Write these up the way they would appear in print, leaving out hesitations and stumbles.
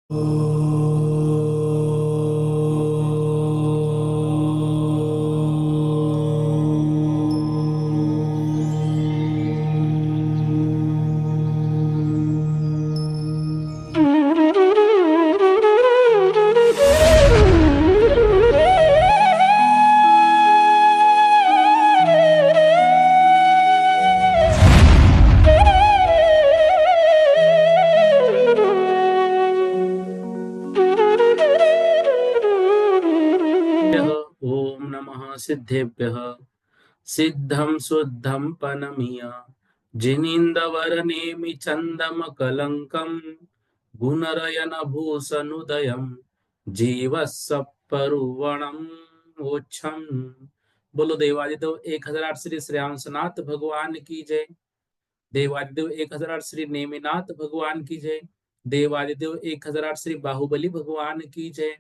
ओम नमः सिद्धेभ्यः सिद्धं शुद्धं पनमीय जिनीन्द्रवरनेमि चन्दमकलङ्कं गुणरयन भूषणुदयं जीवसपरुवणं मोक्षम। बोलो देवादिदेव 1008 श्री श्रेयांसनाथ भगवान की जय। देवादिदेव 1008 श्री नेमिनाथ भगवान की जय। देवादिदेव 1008 श्री बाहुबली भगवान की जय।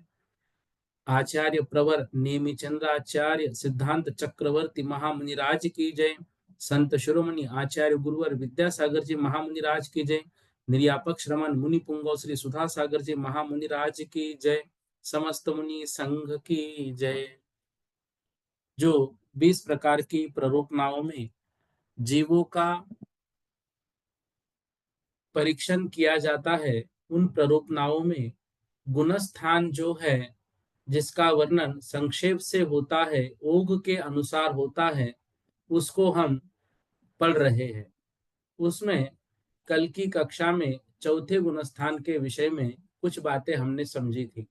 आचार्य प्रवर नेमिचंद्राचार्य सिद्धांत चक्रवर्ती महामुनिराज की जय। संत शिरोमणि आचार्य गुरुवर विद्यासागर जी महामुनिराज की जय। निर्यापक श्रमण मुनि पुंगव श्री सुधा सागर जी महामुनिराज की जय। समस्त मुनि संघ की जय। जो 20 प्रकार की प्ररोपणाओं में जीवों का परीक्षण किया जाता है, उन प्ररोपणाओं में गुणस्थान जो है, जिसका वर्णन संक्षेप से होता है, ओघ के अनुसार होता है, उसको हम पढ़ रहे हैं। उसमें कल की कक्षा में चौथे गुणस्थान के विषय में कुछ बातें हमने समझी थी।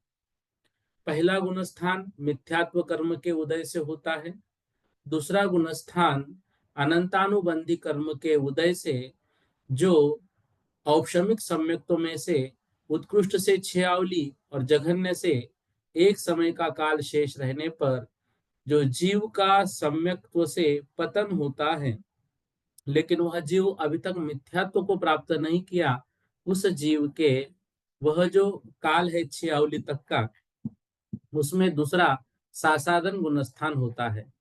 पहला गुणस्थान मिथ्यात्व कर्म के उदय से होता है। दूसरा गुणस्थान अनंतानुबंधी कर्म के उदय से, जो औपशमिक सम्यक्तों में से उत्कृष्ट से 6 और जघन्य से एक समय का काल शेष रहने पर जो जीव का सम्यक्त्व से पतन होता है, लेकिन वह जीव अभी तक मिथ्यात्व को प्राप्त नहीं किया, उस जीव के वह जो काल है 6 तक का, उसमें दूसरा सासाधन गुणस्थान होता है।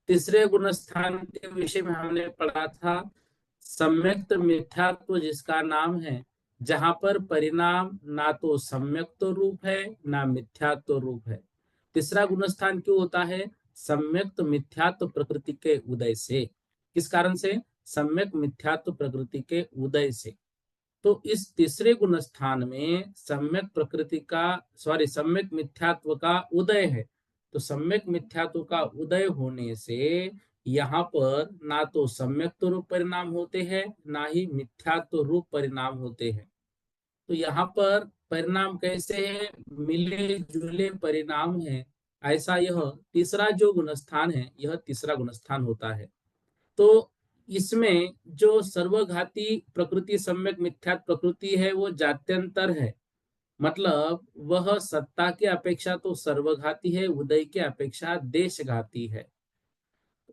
तीसरे गुणस्थान के विषय में हमने पढ़ा था सम्यक्त मिथ्यात्व, जिसका नाम है जहां पर परिणाम ना तो सम्यक्त रूप है ना मिथ्यात्व रूप है। तीसरा गुणस्थान क्यों होता है? सम्यक्त मिथ्यात्व प्रकृति के उदय से। किस कारण से? सम्यक मिथ्यात्व प्रकृति के उदय से। तो इस तीसरे गुणस्थान में सम्यक प्रकृति का सम्यक मिथ्यात्व का उदय है। तो सम्यक मिथ्यात्व का उदय होने से यहाँ पर ना तो सम्यक रूप परिणाम होते हैं, ना ही मिथ्यात्व रूप परिणाम होते हैं। तो यहाँ पर परिणाम कैसे है? मिले जुले परिणाम है। ऐसा यह तीसरा जो गुणस्थान है, यह तीसरा गुणस्थान होता है। तो इसमें जो सर्वघाती प्रकृति सम्यक मिथ्यात्व प्रकृति है, वो जात्यंतर है। मतलब वह सत्ता की अपेक्षा तो सर्वघाती है, उदय की अपेक्षा देशघाती है।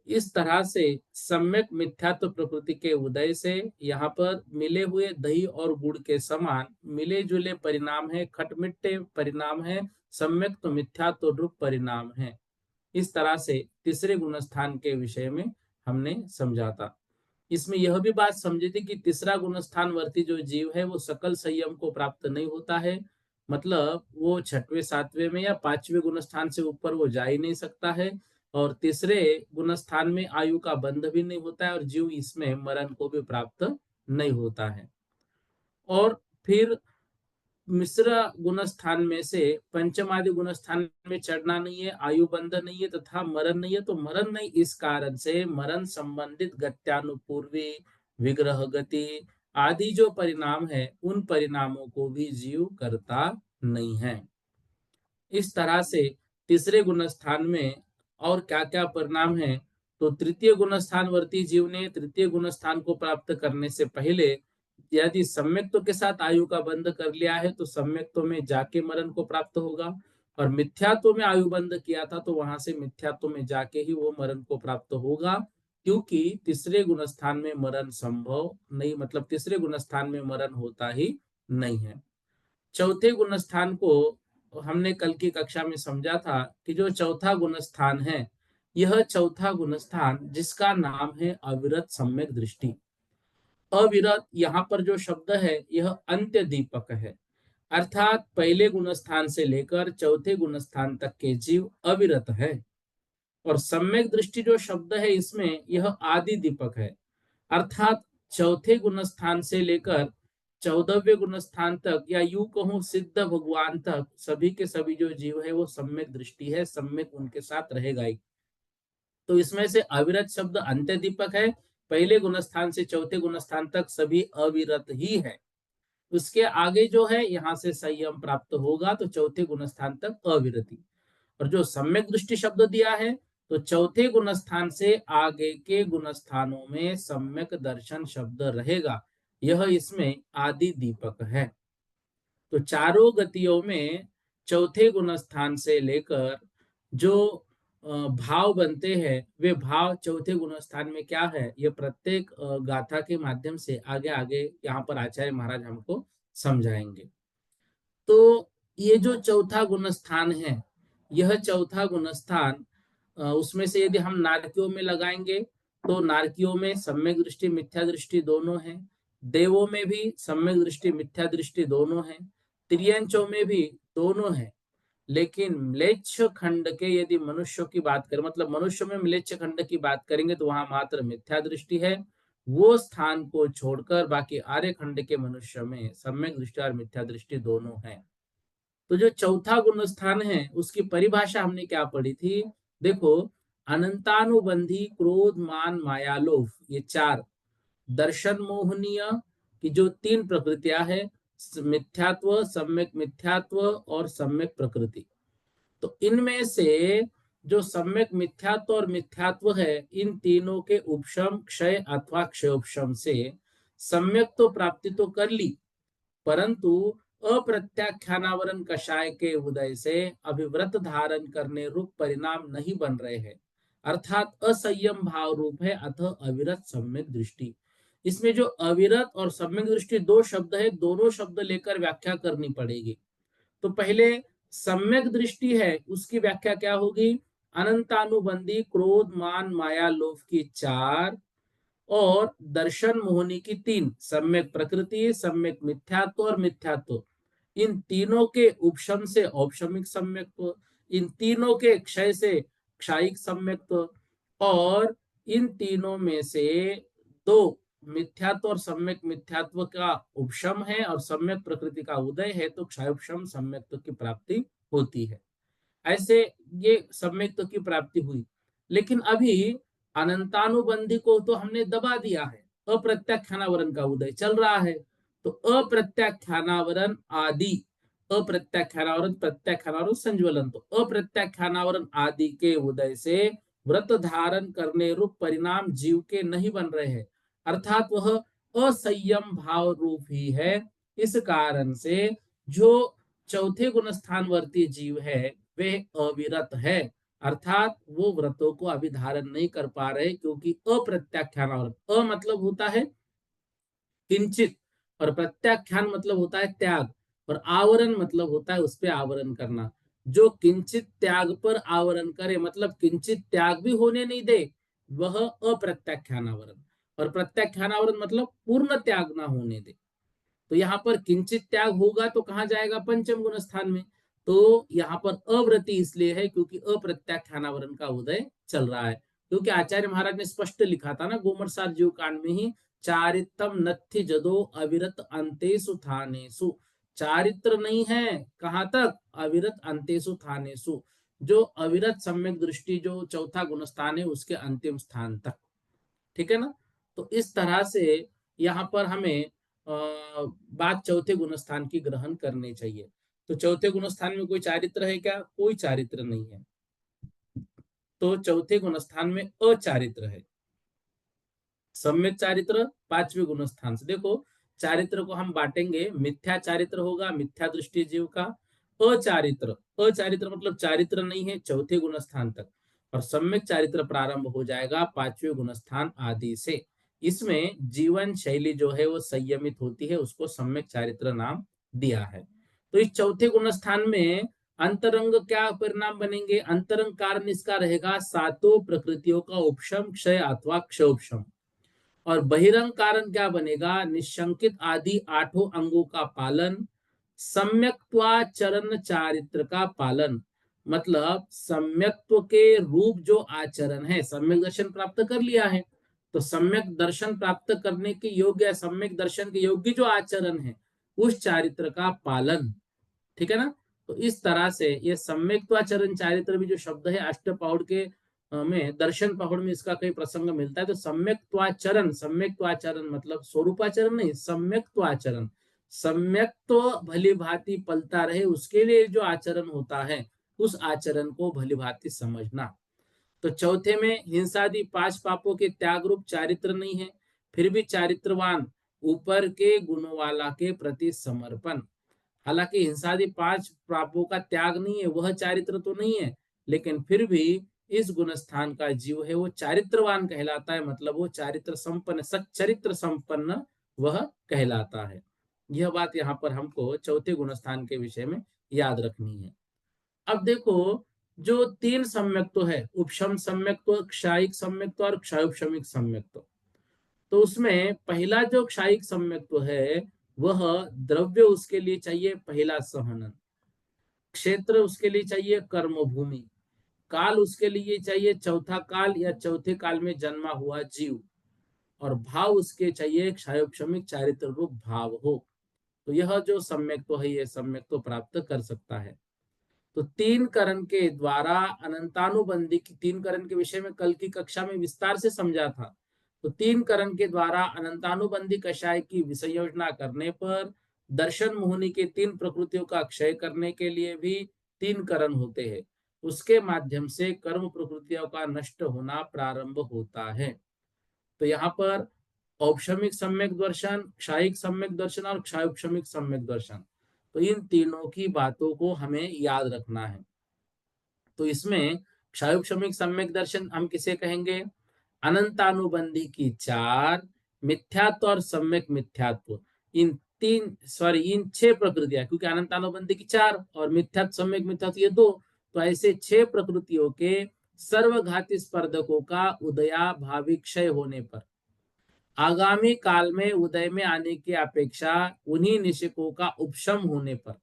इस तरह से सम्यक मिथ्यात्व प्रकृति के उदय से यहाँ पर मिले हुए दही और गुड़ के समान मिले जुले परिणाम है, खटमिट्टे परिणाम है, सम्यक तो मिथ्यात्व रूप परिणाम है। इस तरह से तीसरे गुणस्थान के विषय में हमने समझा था। इसमें यह भी बात समझी थी कि तीसरा गुणस्थान वर्ती जो जीव है, वो सकल संयम को प्राप्त नहीं होता है। मतलब वो छठवें सातवें में या पांचवें गुणस्थान से ऊपर वो जा ही नहीं सकता है। और तीसरे गुणस्थान में आयु का बंध भी नहीं होता है, और जीव इसमें मरण को भी प्राप्त नहीं होता है। और फिर मिश्र गुणस्थान में से पंचमादि गुणस्थान में चढ़ना नहीं है, आयु बंध नहीं है तथा मरण नहीं है। तो मरण नहीं, इस कारण से मरण संबंधित गत्यानुपूर्वी विग्रह गति आदि जो परिणाम है, उन परिणामों को भी जीव करता नहीं है। इस तरह से तीसरे गुणस्थान में और क्या क्या परिणाम है? तो तृतीय गुणस्थान वर्ती जीव ने तृतीय गुणस्थान को प्राप्त करने से पहले यदि सम्यक्त्व के साथ आयु का बंध कर लिया है, तो सम्यक्त्व में जाके मरण को प्राप्त होगा। और मिथ्यात्व में आयु बंध किया था, तो वहां से मिथ्यात्व में जाके ही वो मरण को प्राप्त होगा, क्योंकि तीसरे गुणस्थान में मरण संभव नहीं, मतलब तीसरे गुणस्थान में मरण होता ही नहीं है। चौथे गुणस्थान को हमने कल की कक्षा में समझा था कि जो चौथा गुणस्थान है, यह चौथा गुणस्थान जिसका नाम है अविरत सम्यक दृष्टि। अविरत यहाँ पर जो शब्द है, यह अंत्य दीपक है। अर्थात पहले गुणस्थान से लेकर चौथे गुणस्थान तक के जीव अविरत है। और सम्यक दृष्टि जो शब्द है इसमें यह आदि दीपक है, अर्थात चौथे गुणस्थान से लेकर 14वें गुणस्थान तक, या यूं कहूं सिद्ध भगवान तक, सभी के सभी जो जीव है वो सम्यक दृष्टि है, सम्यक उनके साथ रहेगा ही। तो इसमें से अविरत शब्द अंत्य दीपक है, पहले गुणस्थान से चौथे गुणस्थान तक सभी अविरत ही है। उसके आगे जो है यहाँ से संयम प्राप्त होगा, तो चौथे गुणस्थान तक अविरति। और जो सम्यक दृष्टि शब्द दिया है, तो चौथे गुणस्थान से आगे के गुणस्थानों में सम्यक दर्शन शब्द रहेगा, यह इसमें आदि दीपक है। तो चारों गतियों में चौथे गुणस्थान से लेकर जो भाव बनते हैं, वे भाव चौथे गुणस्थान में क्या है, ये प्रत्येक गाथा के माध्यम से आगे आगे यहाँ पर आचार्य महाराज हमको समझाएंगे। तो ये जो चौथा गुणस्थान है, यह चौथा गुणस्थान उसमें से यदि हम नारकियों में लगाएंगे, तो नारकियों में सम्यक दृष्टि मिथ्या दृष्टि दोनों है, देवों में भी सम्यक दृष्टि मिथ्या दृष्टि दोनों है, त्रियंचों में भी दोनों है। लेकिन म्लेच्छ खंड के यदि मनुष्यों की बात करें, मतलब मनुष्य में म्लेच्छ खंड की बात करेंगे, तो वहां मात्र मिथ्या दृष्टि है। वो स्थान को छोड़कर बाकी आर्य खंड के मनुष्य में सम्यक दृष्टि और मिथ्या दृष्टि दोनों है। तो जो चौथा गुण स्थान है उसकी परिभाषा हमने क्या पढ़ी थी, देखो, अनंतानुबंधी क्रोध मान माया लोभ, ये चार दर्शन मोहनीय की जो तीन प्रकृतियां है, मिथ्यात्व, सम्यक मिथ्यात्व और सम्यक प्रकृति। तो इनमें से जो सम्यक मिथ्यात्व और मिथ्यात्व है, इन तीनों के उपशम क्षय अथवा क्षयोपशम से सम्यक तो प्राप्ति तो कर ली, परंतु अप्रत्याख्यानावरण कषाय के उदय से अभिव्रत धारण करने रूप परिणाम नहीं बन रहे हैं, अर्थात असंयम भाव रूप है, अतः अविरत सम्यक दृष्टि। इसमें जो अविरत और सम्यक दृष्टि दो शब्द है, दोनों शब्द लेकर व्याख्या करनी पड़ेगी। तो पहले सम्यक दृष्टि है, उसकी व्याख्या क्या होगी, अनंतानुबंधी क्रोध मान माया लोभ की चार और दर्शन मोहनी की तीन, सम्यक प्रकृति, सम्यक मिथ्यात्व और मिथ्यात्व, इन तीनों के उपशम से औपशमिक सम्यक्त्व, इन तीनों के क्षय से क्षायिक सम्यक्त्व, और इन तीनों में से दो, मिथ्यात्व और सम्यक मिथ्यात्व का उपशम है और सम्यक प्रकृति का उदय है, तो क्षयोपशम सम्यक्त्व की प्राप्ति होती है। ऐसे ये सम्यक्त्व की प्राप्ति हुई। लेकिन अभी अनंतानुबंधी को तो हमने दबा दिया है, अप्रत्याख्यानावरण का उदय चल रहा है, तो अप्रत्याख्यानावरण आदि, अप्रत्याख्यानावरण प्रत्याख्यानावरण संज्वलन, तो अप्रत्याख्यानावरण आदि के उदय से व्रत धारण करने रूप परिणाम जीव के नहीं बन रहे हैं, अर्थात वह असंयम भाव रूप ही है। इस कारण से जो चौथे गुणस्थानवर्ती जीव है वे अविरत है, अर्थात वो व्रतों को अभी धारण नहीं कर पा रहे, क्योंकि अप्रत्याख्यान, अ मतलब होता है किंचित, और प्रत्याख्यान मतलब होता है त्याग, और आवरण मतलब होता है उस पर आवरण करना। जो किंचित त्याग पर आवरण करे, मतलब किंचित त्याग भी होने नहीं दे, वह अप्रत्याख्यान आवरण, और प्रत्याख्यान आवरण मतलब पूर्ण त्याग ना होने दे। तो यहाँ पर किंचित त्याग होगा तो कहाँ जाएगा, पंचम गुण स्थान में। तो यहाँ पर अव्रति इसलिए है क्योंकि अप्रत्याख्यानावरण का उदय चल रहा है, क्योंकि आचार्य महाराज ने स्पष्ट लिखा था ना गोमरसार जीव कांड में ही, चारित्रम नथि जदो अविरत अंतेसु थानेसु, चारित्र नहीं है कहां तक, अविरत अंतेसु थानेसु, जो अविरत सम्यक दृष्टि जो चौथा गुणस्थान है उसके अंतिम स्थान तक। ठीक है ना। तो इस तरह से यहाँ पर हमें बात चौथे गुणस्थान की ग्रहण करनी चाहिए। तो चौथे गुणस्थान में कोई चारित्र है क्या, कोई चारित्र नहीं है। तो चौथे गुणस्थान में अचारित्र है। सम्यक चारित्र पांचवें गुणस्थान से, देखो चारित्र को हम बांटेंगे, मिथ्या चारित्र होगा मिथ्या दृष्टि जीव का, अचारित्र, अचारित्र मतलब चारित्र नहीं है चौथे गुणस्थान तक, और सम्यक चारित्र प्रारंभ हो जाएगा पांचवें गुणस्थान आदि से। इसमें जीवन शैली जो है वो संयमित होती है, उसको सम्यक चारित्र नाम दिया है। तो इस चौथे गुणस्थान में अंतरंग क्या परिणाम बनेंगे, अंतरंग कारण इसका रहेगा सातों प्रकृतियों का उपशम क्षय अथवा क्षोपशम, और बहिरंग कारण क्या बनेगा, निशंकित आदि आठों अंगों का पालन, सम्यक्त्वाचरण चारित्र का पालन, मतलब सम्यक्त्व के रूप जो आचरण है, सम्यक दर्शन प्राप्त कर लिया है तो सम्यक दर्शन प्राप्त करने के योग्य, सम्यक दर्शन के योग्य जो आचरण है उस चारित्र का पालन, ठीक है ना। तो इस तरह से ये सम्यक्त्वाचरण चारित्र भी जो शब्द है अष्टपौढ़ के में दर्शन पौढ़ में इसका कई प्रसंग मिलता है। तो सम्यक्त्वाचरण, सम्यक्त्वाचरण मतलब स्वरूपाचरण नहीं, सम्यक्त्वाचरण, सम्यक्त्व भली भांति पलता रहे उसके लिए जो आचरण होता है उस आचरण को भली भांति समझना। तो चौथे में हिंसादि 5 पापों के त्याग रूप चारित्र नहीं है, फिर भी चारित्रवान ऊपर के गुणों वाला के प्रति समर्पण। हालांकि हिंसादि 5 पापों का त्याग नहीं है, वह चारित्र तो नहीं है, लेकिन फिर भी इस गुणस्थान का जीव है वो चारित्रवान कहलाता है, मतलब वो चारित्र संपन्न, सच्चरित्र संपन्न वह कहलाता है। यह बात यहाँ पर हमको चौथे गुणस्थान के विषय में याद रखनी है। अब देखो, जो 3 सम्यक्त्व है, उपशम सम्यक्त्व, क्षायिक सम्यक्त्व और क्षयोपशमिक सम्यक्त्व, तो उसमें पहला जो क्षायिक सम्यक्त्व है वह द्रव्य उसके लिए चाहिए पहला सहनन, क्षेत्र उसके लिए चाहिए कर्मभूमि, काल उसके लिए चाहिए चौथा काल या चौथे काल में जन्मा हुआ जीव, और भाव उसके चाहिए क्षयोपशमिक चारित्र रूप भाव हो। तो यह जो सम्यक्त्व है ये सम्यक्त्व प्राप्त कर सकता है। तो 3 करण के द्वारा अनंतानुबंधी की, 3 करण के विषय में कल की कक्षा में विस्तार से समझा था। तो 3 करण के द्वारा अनंतानुबंधी कषाय की विषय योजना करने पर दर्शन मोहनी के 3 प्रकृतियों का क्षय करने के लिए भी 3 करण होते हैं, उसके माध्यम से कर्म प्रकृतियों का नष्ट होना प्रारंभ होता है। तो यहाँ पर औपशमिक सम्यक दर्शन, क्षायिक सम्यक दर्शन और क्षयोपशमिक सम्यक दर्शन, तो इन तीनों की बातों को हमें याद रखना है। तो इसमें क्षयोपशमिक सम्यक दर्शन हम किसे कहेंगे? अनंतानुबंधी की 4, मिथ्यात्व और सम्यक मिथ्यात्व, इन 6 प्रकृतियां, क्योंकि अनंतानुबंधी की 4 और मिथ्यात्व सम्यक मिथ्यात्व ये 2, तो ऐसे 6 प्रकृतियों के सर्वघाती स्पर्धकों का उदया भावी क्षय होने पर आगामी काल में उदय में आने की अपेक्षा उन्हीं निशिकों का उपशम होने पर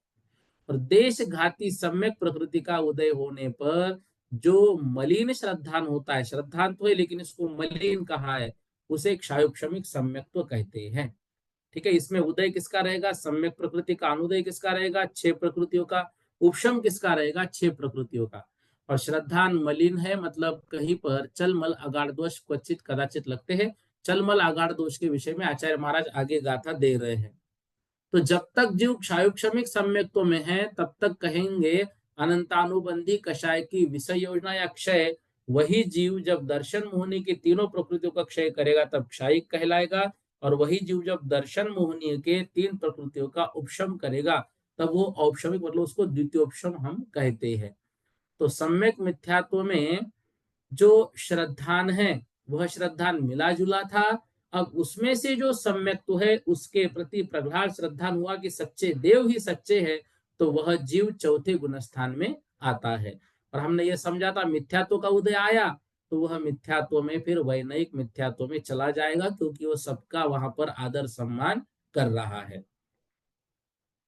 और देश घाती सम्यक प्रकृति का उदय होने पर जो मलिन श्रद्धान होता है, श्रद्धान तो है लेकिन इसको मलिन कहा है, उसे क्षयोपशमिक सम्यक तो कहते हैं। ठीक है, इसमें उदय किसका रहेगा? सम्यक प्रकृति का। अनुदय किसका रहेगा? 6 प्रकृतियों का। उपशम किसका रहेगा? 6 प्रकृतियों का। और श्रद्धान मलिन है, मतलब कहीं पर चल मल अगाड़ दोष क्वचित कदाचित लगते हैं। चल मल अगाड़ दोष के विषय में आचार्य महाराज आगे गाथा दे रहे हैं। तो जब तक जीव क्षयोपशमिक सम्यक्त्व में है तब तक कहेंगे अनंतानुबंधी कषाय की विषय योजना या क्षय। वही जीव जब दर्शन मोहनी की तीनों प्रकृतियों का क्षय करेगा तब क्षायिक कहलाएगा, और वही जीव जब दर्शन मोहनी के 3 प्रकृतियों का उपशम करेगा तब वो औपशमिक, मतलब उसको द्वितीयोपशम हम कहते हैं। तो सम्यक मिथ्यात्व में जो श्रद्धान है वह श्रद्धान मिला जुला था। अब उसमें से जो सम्यक्त्व है उसके प्रति प्रगाढ़ श्रद्धान हुआ कि सच्चे देव ही सच्चे हैं, तो वह जीव चौथे गुणस्थान में आता है। और हमने ये समझा था मिथ्यात्व का उदय आया तो वह मिथ्यात्व में फिर वैनयिक मिथ्यात्व में चला जाएगा, क्योंकि वो सबका वहां पर आदर सम्मान कर रहा है।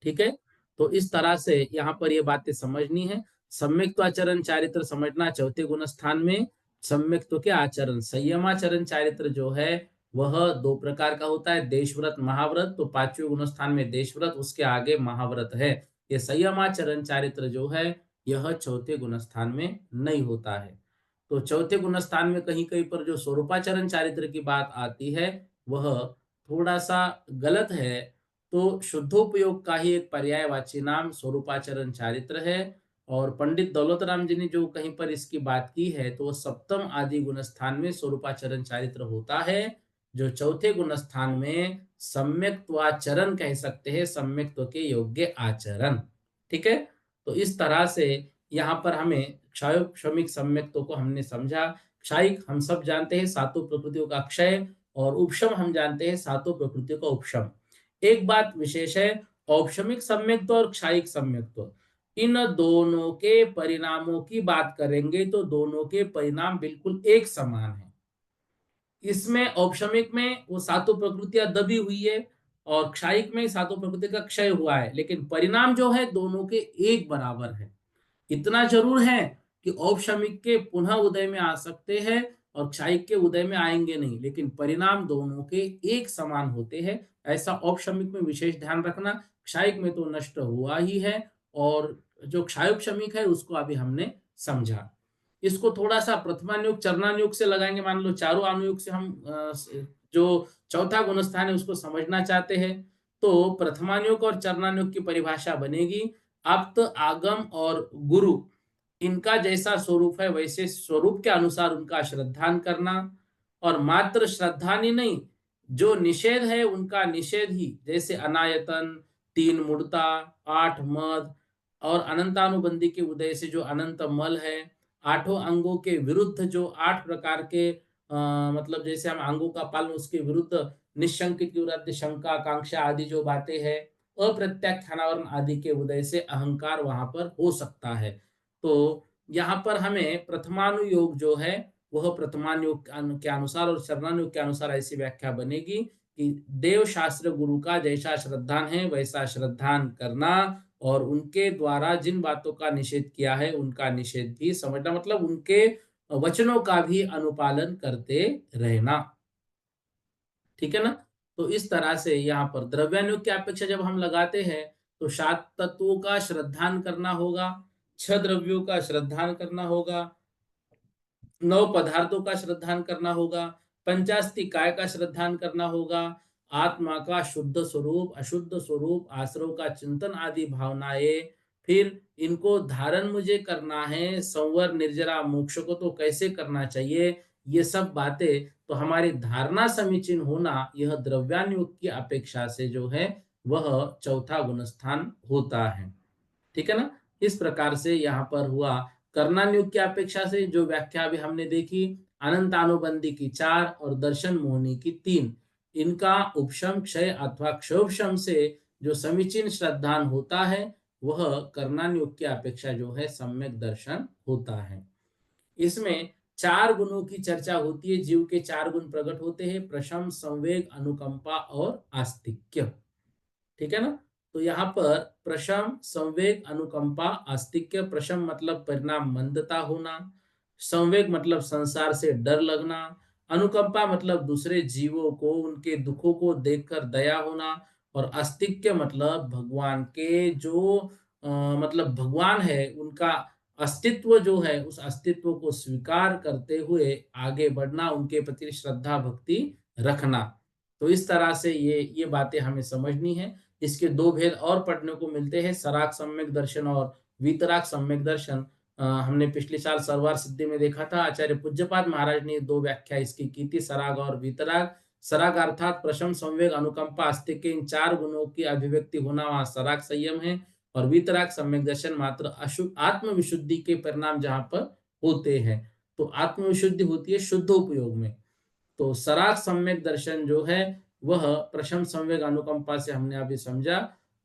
ठीक है, तो इस तरह से यहाँ पर ये बातें समझनी है। सम्यक्त्वाचरण चारित्र समझना चौथे गुण स्थान में। सम्यक्त्व के आचरण, संयमाचरण चारित्र जो है वह 2 प्रकार का होता है, देशव्रत महाव्रत। तो 5वें गुण स्थान में देशव्रत, उसके आगे महाव्रत है। ये संयमाचरण चारित्र जो है यह चौथे गुण स्थान में नहीं होता है। तो चौथे गुण स्थान में कहीं कहीं पर जो स्वरूपाचरण चारित्र की बात आती है वह थोड़ा सा गलत है। तो शुद्धोपयोग का ही एक पर्यायवाची नाम स्वरूपाचरण चारित्र है। और पंडित दौलत राम जी ने जो कहीं पर इसकी बात की है तो वो सप्तम आदि गुण स्थान में स्वरूपाचरण चारित्र होता है, जो चौथे गुण स्थान में सम्यक्त्वाचरण कह सकते हैं, सम्यक्त्व के योग्य आचरण। ठीक है, तो इस तरह से यहाँ पर हमें क्षयोपशमिक सम्यक्त्व को हमने समझा। क्षयिक हम सब जानते हैं, 7 प्रकृतियों का क्षय, और उपशम हम जानते हैं 7 प्रकृतियों का उपशम। एक बात विशेष है, औपशमिक सम्यक्त्व और क्षयिक सम्यक्त्व, इन दोनों के परिणामों की बात करेंगे तो दोनों के परिणाम बिल्कुल एक समान है। इसमें औपशमिक में वो 7 प्रकृतियां दबी हुई है और क्षायिक में सातों प्रकृति का क्षय हुआ है, लेकिन परिणाम जो है दोनों के एक बराबर है। इतना जरूर है कि औपशमिक के पुनः उदय में आ सकते हैं और क्षायिक के उदय में आएंगे नहीं, लेकिन परिणाम दोनों के एक समान होते हैं। ऐसा औपशमिक में विशेष ध्यान रखना। क्षायिक में तो नष्ट हुआ ही है, और जो क्षायोपशमिक है उसको अभी हमने समझा। इसको थोड़ा सा प्रथमानुयोग चरणानुयोग से लगाएंगे। मान लो चारों अनुयोग से हम जो चौथा गुणस्थान है उसको समझना चाहते हैं, तो प्रथमानुयोग और चरणानुयोग की परिभाषा बनेगी, आप्त, आगम और गुरु इनका जैसा स्वरूप है वैसे स्वरूप के अनुसार उनका श्रद्धान करना, और मात्र श्रद्धानी नहीं, जो निषेध है उनका निषेध ही, जैसे अनायतन, तीन मूर्ता, आठ मद और अनंतानुबंधी के उदय से जो अनंत मल है, आठों अंगों के विरुद्ध जो आठ प्रकार के मतलब जैसे हम अंगों का पालन, उसके विरुद्ध निशंकित युराद्य शंका आकांक्षा आदि जो बातें हैं, अप्रत्याख्यानावरण आदि के उदय से अहंकार वहां पर हो सकता है। तो यहाँ पर हमें प्रथमानुयोग जो है वह प्रथमानुयोग के अनुसार और शरणानुयोग के अनुसार ऐसी व्याख्या बनेगी कि देव शास्त्र गुरु का जैसा श्रद्धान है वैसा श्रद्धान करना, और उनके द्वारा जिन बातों का निषेध किया है उनका निषेध भी समझना, मतलब उनके वचनों का भी अनुपालन करते रहना। ठीक है ना। तो इस तरह से यहाँ पर द्रव्यानुयोग की अपेक्षा जब हम लगाते हैं तो 7 तत्वों का श्रद्धान करना होगा, 6 द्रव्यों का श्रद्धान करना होगा, 9 पदार्थों का श्रद्धान करना होगा, पंचास्ति काय का श्रद्धान करना होगा, आत्मा का शुद्ध स्वरूप, अशुद्ध स्वरूप, आश्रव का चिंतन आदि भावनाएं, फिर इनको धारण मुझे करना है, संवर निर्जरा मोक्ष को तो कैसे करना चाहिए, ये सब बातें, तो हमारी धारणा समीचीन होना यह द्रव्यानुयोग की अपेक्षा से जो है वह चौथा गुणस्थान होता है। ठीक है ना। इस प्रकार से यहाँ पर हुआ कर्णानुयोग की अपेक्षा से जो व्याख्या अभी हमने देखी, अनंतानुबंधी की 4 और दर्शन मोहनी की 3, इनका उपशम क्षय अथवा क्षोभशम से जो समीचीन श्रद्धान होता है वह कर्णानुयोग की अपेक्षा जो है सम्यक दर्शन होता है। इसमें 4 गुणों की चर्चा होती है। जीव के 4 गुण प्रकट होते हैं, प्रशम, संवेग, अनुकंपा और आस्तिक्य। ठीक है ना। तो यहाँ पर प्रशम, संवेग, अनुकंपा, आस्तिक्य। प्रशम मतलब परिणाम मंदता होना, संवेग मतलब संसार से डर लगना, अनुकंपा मतलब दूसरे जीवों को उनके दुखों को देखकर दया होना, और आस्तिक्य मतलब भगवान के जो मतलब भगवान है उनका अस्तित्व जो है उस अस्तित्व को स्वीकार करते हुए आगे बढ़ना, उनके प्रति श्रद्धा भक्ति रखना। तो इस तरह से ये बातें हमें समझनी है। इसके दो भेद और पढ़ने को मिलते हैं, सराग सम्यक दर्शन और वीतराग सम्यक दर्शन। हमने पिछले साल सरवार सिद्धि में देखा था, आचार्य पूज्यपाद महाराज ने 2 व्याख्या इसकी की थी, सराग और वीतराग। सराग अर्थात प्रशम, संवेग, अनुकंपा, आस्तिक्य, इन 4 गुणों की अभिव्यक्ति होना वहां सराग संयम है, और वीतराग सम्यक दर्शन मात्र अशुद्ध आत्मविशुद्धि के परिणाम जहां पर होते हैं। तो आत्मविशुद्धि होती है शुद्ध उपयोग में। तो सराग सम्यक दर्शन जो है वह प्रशम, संवेग, अनुकंपा से हमने अभी समझा।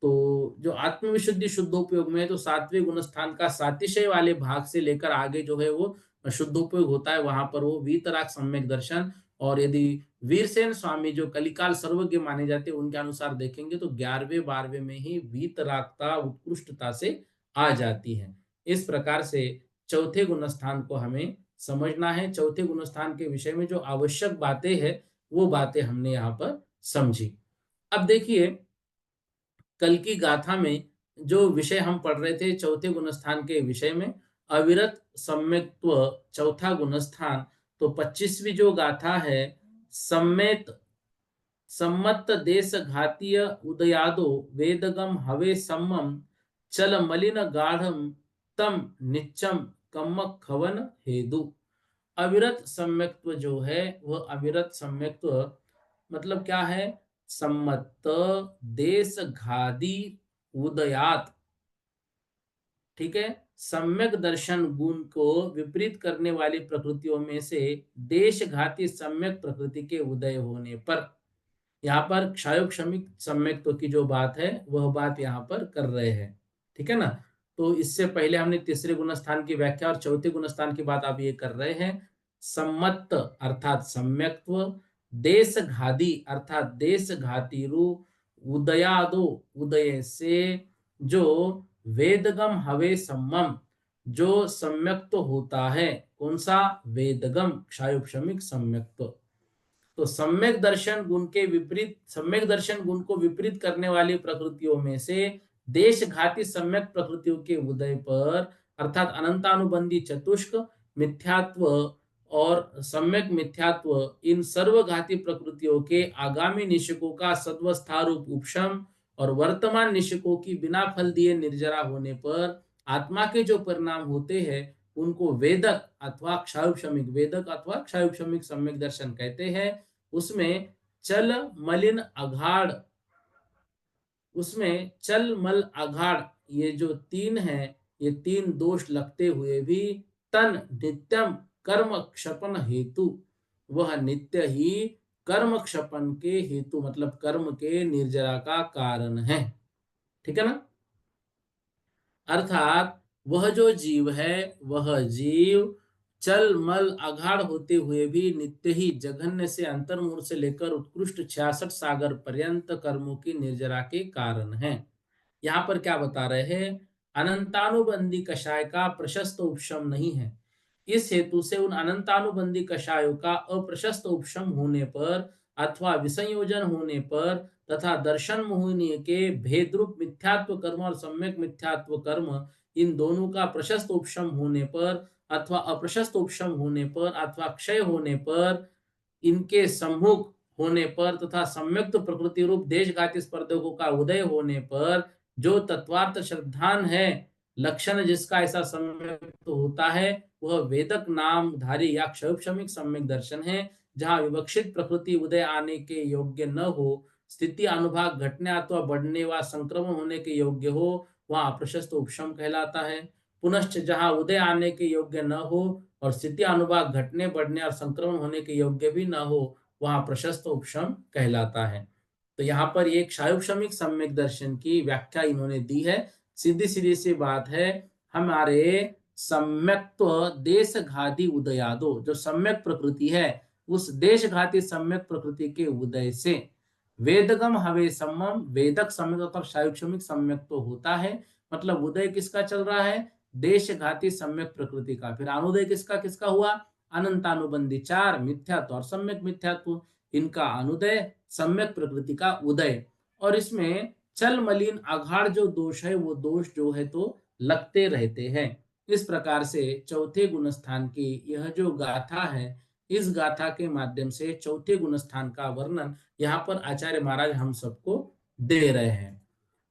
तो जो आत्मविशुद्धि शुद्धोपयोग में है तो 7वें गुणस्थान का सातिशय वाले भाग से लेकर आगे जो है वो शुद्धोपयोग होता है, वहां पर वो वीतराग सम्यक दर्शन। और यदि वीरसेन स्वामी जो कलिकाल सर्वज्ञ माने जाते हैं उनके अनुसार देखेंगे तो 11वें 12वें में ही वीतरागता उत्कृष्टता से आ जाती है। इस प्रकार से चौथे गुणस्थान को हमें समझना है। चौथे गुणस्थान के विषय में जो आवश्यक बातें हैं वो बातें हमने यहाँ पर समझी। अब देखिए, कल की गाथा में जो विषय हम पढ़ रहे थे चौथे गुणस्थान के विषय में, अविरत सम्यक्त्व चौथा गुणस्थान, तो 25वीं जो गाथा है, सम्मेत सम्मत देश घातीय उदयादो वेदगम हवे सम्मम चल मलिन गाढ़म तम निच्चम कम्मक खवन हेदु। अविरत सम्यक्त्व जो है वह अविरत सम्यक्त्व मतलब क्या है, सम्मत देश घादी उदयात। ठीक है। सम्यक दर्शन गुण को विपरीत करने वाली प्रकृतियों में से देशघाती सम्यक प्रकृति के उदय होने पर, यहाँ पर क्षायोक्षमिक सम्यक्त्व की जो बात है वह बात यहाँ पर कर रहे हैं। ठीक है ना। तो इससे पहले हमने तीसरे गुणस्थान की व्याख्या और चौथे गुणस्थान की बात आप ये कर रहे हैं। सम्मत अर्थात सम्यक्त्व, देश घादी अर्थात देश घाती रूप, उदयादो, उदय से, जो वेदगम हवे सम्मम, जो सम्यक तो होता है। कौन सा? वेदगम, क्षायुक्षमिक सम्यक। तो सम्यक दर्शन गुण के विपरीत, सम्यक दर्शन गुण को विपरीत करने वाली प्रकृतियों में से देशघाती सम्यक प्रकृतियों के उदय पर, अर्थात अनंतानुबंधी चतुष्क मिथ्यात्व और सम्यक मिथ्यात्व, इन सर्वघाती प्रकृतियों के आगामी निश्चकों का सद्वस्थारूप उपशम और वर्तमान निश्चकों की बिना फल दिए निर्जरा होने पर आत्मा के जो परिणाम होते हैं उनको वेदक अथवा क्षायुक्षमिक, वेदक अथवा क्षायुक्षमिक सम्यक दर्शन कहते हैं। उसमें चल मलिन अघाड़, उसमें चल मल अघाड़, ये जो तीन हैं, ये तीन दोष लगते हुए भी तन नित्यम कर्म क्षपन हेतु, वह नित्य ही कर्म क्षपन के हेतु मतलब कर्म के निर्जरा का कारण है। ठीक है ना? अर्थात वह जो जीव है, वह जीव चल मल अघाड़ होते हुए भी नित्य ही जघन्य से अंतर्मूल से लेकर उत्कृष्ट 66 सागर पर्यंत कर्मों की निर्जरा के कारण है। यहाँ पर क्या बता रहे हैं? अनंतानुबंधी कषाय का प्रशस्त उपशम नहीं है। इस हेतु से उन अनंतानुबंधी कषायों का अप्रशस्त उपशम होने पर अथवा विसंयोजन होने पर तथा दर्शन मोहिनी के भेदरूप मिथ्यात्व कर्म और सम्यक मिथ्यात्व कर्म, इन दोनों का प्रशस्त उपशम होने पर अथवा अप्रशस्त उपशम होने पर अथवा क्षय होने पर, इनके सम्मुख होने पर तथा सम्यक्त प्रकृति रूप देशघाती स्पर्धकों का उदय होने पर जो तत्वार्थ श्रद्धान है, लक्षण जिसका ऐसा सम्यक्त होता है, वह वेदक नामधारी या क्षयोक्षमिक सम्यक दर्शन है। जहाँ विवक्षित प्रकृति उदय आने के योग्य न हो, स्थिति अनुभाग घटने अथवा बढ़ने व संक्रमण होने के योग्य हो, वहाँ अप्रशस्त उपशम कहलाता है। पुनश्च जहाँ उदय आने के योग्य न हो और स्थिति अनुभाग घटने बढ़ने और संक्रमण होने के योग्य भी न हो, वहाँ प्रशस्त उपशम कहलाता है। तो यहाँ पर एक क्षायुक्षमिक सम्यक दर्शन की व्याख्या इन्होंने दी है। सीधी सीधी सी बात है, हमारे सम्यक्त्व देशघाती उदयादो, जो सम्यक प्रकृति है उस देशघाती सम्यक प्रकृति के उदय से वेदगम हवे सम्मम, वेदक सम्यक और क्षायुक्षमिक सम्यक तो होता है। मतलब उदय किसका चल रहा है? देशघाती सम्यक प्रकृति का। फिर अनुदय किसका किसका हुआ? अनंतानुबंधी चार, मिथ्यात्व और सम्यक मिथ्यात्व, इनका अनुदय, सम्यक प्रकृति का उदय। और इसमें चल मलिन अघाड़ जो दोष है, वो दोष जो है तो लगते रहते हैं। इस प्रकार से चौथे गुणस्थान की यह जो गाथा है, इस गाथा के माध्यम से चौथे गुणस्थान का वर्णन यहाँ पर आचार्य महाराज हम सबको दे रहे हैं।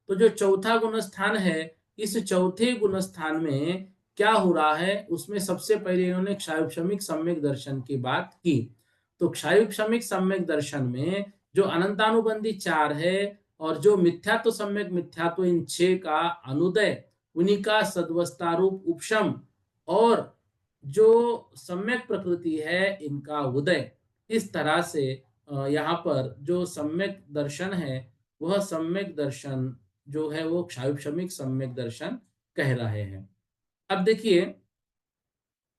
तो जो चौथा गुणस्थान है, इस चौथे गुणस्थान में क्या हो रहा है, उसमें सबसे पहले इन्होंने क्षायुक्षमिक सम्यक दर्शन की बात की। तो क्षायुक्षमिक सम्यक दर्शन में जो अनंतानुबंधी चार है और जो मिथ्यात्व सम्यक मिथ्यात्व, इन छह का अनुदय, उन्हीं का सद्वस्थारूप उपशम और जो सम्यक प्रकृति है इनका उदय, इस तरह से यहाँ पर जो सम्यक दर्शन है, वह सम्यक दर्शन जो है वो क्षायुक्षमिक सम्यक दर्शन कह रहे हैं। अब देखिए,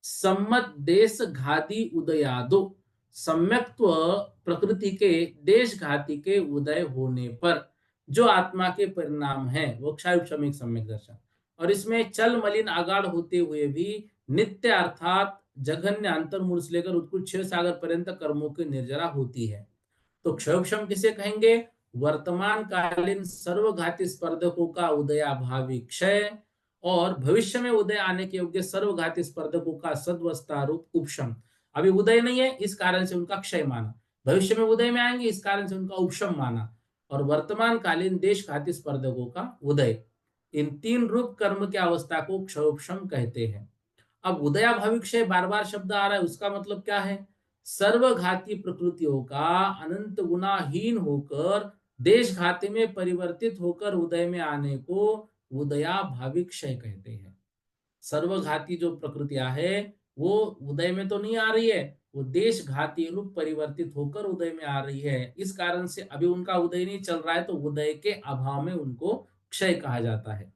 सम्मत देश घाती उदयादो, सम्यक्त्व प्रकृति के देश घाती के उदय होने पर जो आत्मा के परिणाम है वो क्षायुक्षमिक सम्यक दर्शन। और इसमें चल मलिन आगाड़ होते हुए भी नित्य अर्थात जघन्य अंतर्मूल से लेकर उत्कुल छह सागर पर्यंत कर्मों की निर्जरा होती है। तो क्षयोक्षम किसे कहेंगे? वर्तमान कालीन सर्वघाती स्पर्धकों का उदयाभावी क्षय और भविष्य में उदय आने के योग्य सर्वघाती स्पर्धकों का सद्वस्था रूप उपशम। अभी उदय नहीं है, इस कारण से उनका क्षय माना। भविष्य में उदय में आएंगे, इस कारण से उनका उपशम माना। और वर्तमान कालीन देशघाती स्पर्धकों का उदय, इन तीन रूप कर्म की अवस्था को क्षयोक्षम कहते हैं। अब उदयाभावी क्षय बार बार शब्द आ रहा है, उसका मतलब क्या है? सर्वघाती प्रकृतियों का अनंत गुणाहीन होकर देशघाती में परिवर्तित होकर उदय में आने को उदयाभावी क्षय कहते हैं। सर्वघाती जो प्रकृतियां है वो उदय में तो नहीं आ रही है, वो देशघाती रूप परिवर्तित होकर उदय में आ रही है। इस कारण से अभी उनका उदय नहीं चल रहा है, तो उदय के अभाव में उनको क्षय कहा जाता है।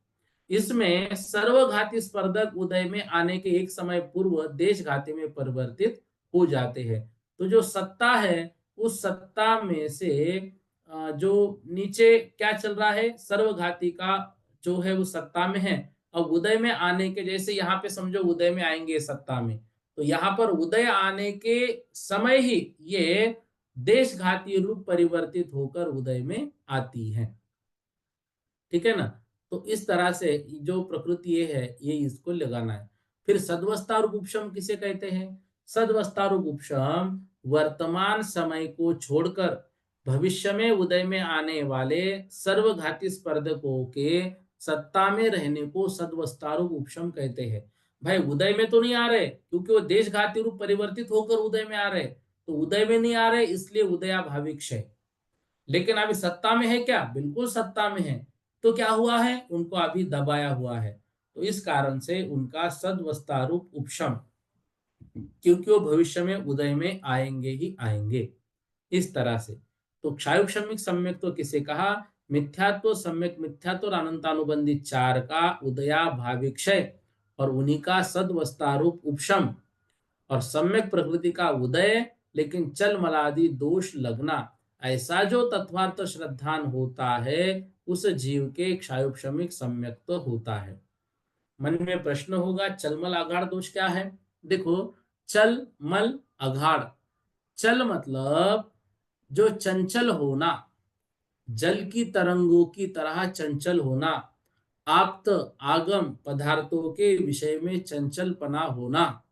इसमें सर्वघाती स्पर्धक उदय में आने के एक समय पूर्व देशघाती में परिवर्तित हो जाते हैं। तो जो सत्ता है, उस सत्ता में से जो नीचे क्या चल रहा है, सर्वघाती का जो है वो सत्ता में है। अब उदय में आने के, जैसे यहाँ पे समझो उदय में आएंगे सत्ता में, तो यहाँ पर उदय आने के समय ही ये देशघाती रूप परिवर्तित होकर उदय में आती है। ठीक है ना। तो इस तरह से जो प्रकृति ये है, ये इसको लगाना है। फिर सद्वस्तारूप उपशम किसे कहते हैं? सद्वस्तारूप उपशम वर्तमान समय को छोड़कर भविष्य में उदय में आने वाले सर्वघाती स्पर्धकों के सत्ता में रहने को सद्वस्तारूप उपशम कहते हैं। भाई उदय में तो नहीं आ रहे, क्योंकि वो देशघाती रूप परिवर्तित होकर उदय में आ रहे, तो उदय में नहीं आ रहे, इसलिए उदयाभावी क्षय। लेकिन अभी सत्ता में है क्या? बिल्कुल सत्ता में है। तो क्या हुआ है? उनको अभी दबाया हुआ है। तो इस कारण से उनका सद्वस्तारूप उपशम, क्योंकि वो भविष्य में उदय में आएंगे ही आएंगे। इस तरह से तो क्षायुक्षमिक सम्यक तो किसे कहा? मिथ्यात्व, सम्यक मिथ्यात्व और अनंतानुबंधी चार का उदयाभावी क्षय और उन्हीं का सद्वस्तारूप उपशम और सम्यक प्रकृति का उदय, लेकिन चल मलादि दोष लगना, ऐसा जो तत्वार्थ श्रद्धान होता है उस जीव के क्षायुक्षमिक सम्यक तो होता है। मन में प्रश्न होगा, चलमल अघाड़ दोष क्या है? देखो, चल मल अघाड़, चल मतलब जो चंचल होना, जल की तरंगों की तरह चंचल होना, आप्त आगम पदार्थों के विषय में चंचलपना होना,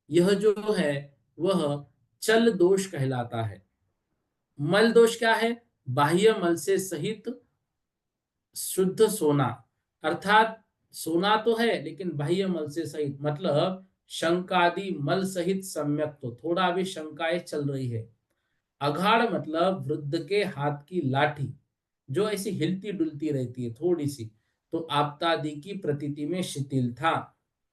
यह जो है वह चल दोष कहलाता है। मल दोष क्या है? बाह्य मल से सहित शुद्ध सोना, अर्थात सोना तो है लेकिन बाह्य मल से सहित, मतलब शंकादि मल सहित सम्यक, तो थोड़ा भी शंकाएं चल रही है। अघाड़ मतलब वृद्ध के हाथ की लाठी, जो ऐसी हिलती डुलती रहती है थोड़ी सी। तो आप्तादि की प्रतीति में शिथिल था,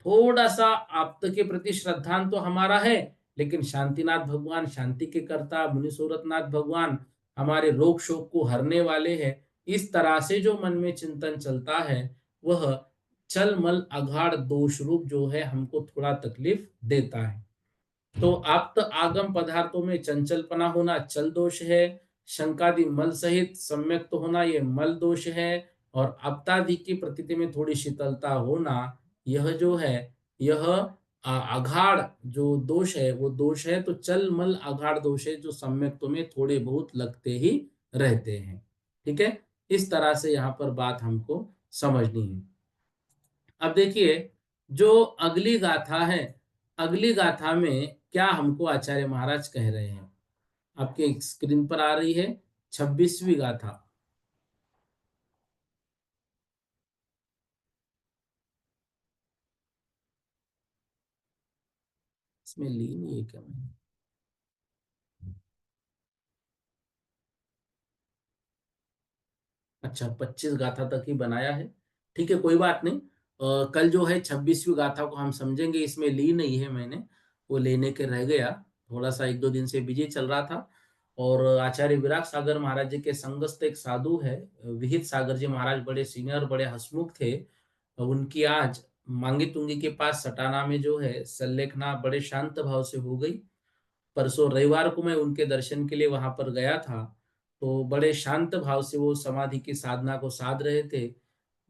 थोड़ा सा आप्त के प्रति श्रद्धान तो हमारा है, लेकिन शांतिनाथ भगवान शांति के कर्ता, मुनिसूरतनाथ भगवान हमारे रोग शोक को हरने वाले हैं। इस तरह से जो मन में चिंतन चलता है वह चल मल अघाड़ दोष रूप जो है हमको थोड़ा तकलीफ देता है। तो आप्त आगम पदार्थों में चंचलपना होना चल दोष है, शंकादि मल सहित सम्यक तो होना ये मल दोष है, और आप्तादि की प्रतीति में थोड़ी शीतलता होना यह जो है, यह अघाड़ जो दोष है वो दोष है। तो चल मल अघाड़ दोष है जो सम्यक तो में थोड़े बहुत लगते ही रहते हैं। ठीक है, इस तरह से यहाँ पर बात हमको समझनी है। अब देखिए, जो अगली गाथा है, अगली गाथा में क्या हमको आचार्य महाराज कह रहे हैं, आपके स्क्रीन पर आ रही है 26वीं गाथा। इसमें ली नहीं है क्या मैंने? अच्छा, 25 गाथा तक ही बनाया है। ठीक है, कोई बात नहीं। कल जो है 26वीं गाथा को हम समझेंगे। इसमें ली नहीं है मैंने, वो लेने के रह गया, थोड़ा सा एक दो दिन से बिजी चल रहा था। और आचार्य विराट सागर महाराज जी के संगस्थ एक साधु है, विहित सागर जी महाराज, बड़े सीनियर, बड़े हसमुख थे। उनकी आज मांगी तुंगी के पास सटाना में जो है संलेखना बड़े शांत भाव से हो गई। परसों रविवार को मैं उनके दर्शन के लिए वहां पर गया था, तो बड़े शांत भाव से वो समाधि की साधना को साध रहे थे।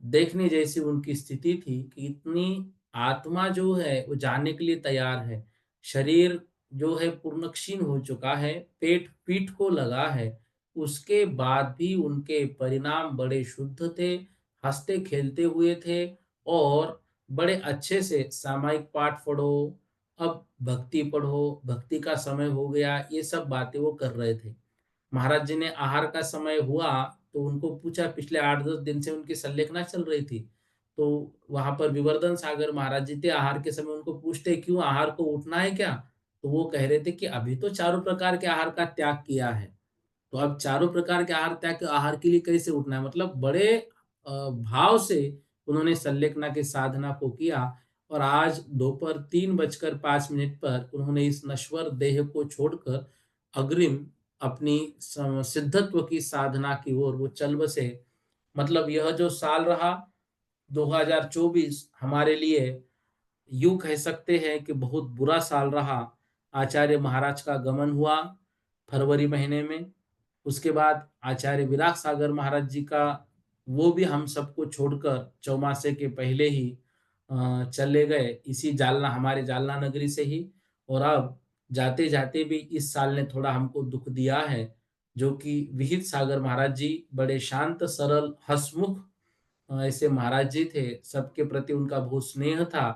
देखने जैसी उनकी स्थिति थी कि इतनी आत्मा जो है वो जाने के लिए तैयार है, शरीर जो है पूर्ण क्षीण हो चुका है, पेट पीठ को लगा है, उसके बाद भी उनके परिणाम बड़े शुद्ध थे, हंसते खेलते हुए थे। और बड़े अच्छे से सामायिक पाठ पढ़ो, अब भक्ति पढ़ो, भक्ति का समय हो गया, ये सब बातें वो कर रहे थे। महाराज जी ने आहार का समय हुआ तो उनको पूछा, पिछले 8-10 दिन से उनकी संलेखना चल रही थी, तो वहां पर विवर्धन सागर महाराज जी थे, आहार के समय उनको पूछते क्यों आहार को उठना है क्या? तो वो कह रहे थे कि अभी तो चारों प्रकार के आहार का त्याग किया है, तो अब चारों प्रकार के आहार त्याग, आहार के लिए कैसे उठना है? मतलब बड़े भाव से उन्होंने संलेखना की साधना को किया। और आज दोपहर 3:05 पर उन्होंने इस नश्वर देह को छोड़कर अग्रिम अपनी सिद्धत्व की साधना की ओर वो चल बसे। मतलब यह जो साल रहा 2024 हमारे लिए, यूं कह सकते हैं कि बहुत बुरा साल रहा। आचार्य महाराज का गमन हुआ फरवरी महीने में, उसके बाद आचार्य विराग सागर महाराज जी का, वो भी हम सबको छोड़कर चौमासे के पहले ही चले गए, इसी जालना, हमारे जालना नगरी से ही। और अब जाते जाते भी इस साल ने थोड़ा हमको दुख दिया है, जो कि विहित सागर महाराज जी बड़े शांत सरल हंसमुख ऐसे महाराज जी थे, सबके प्रति उनका बहुत स्नेह था।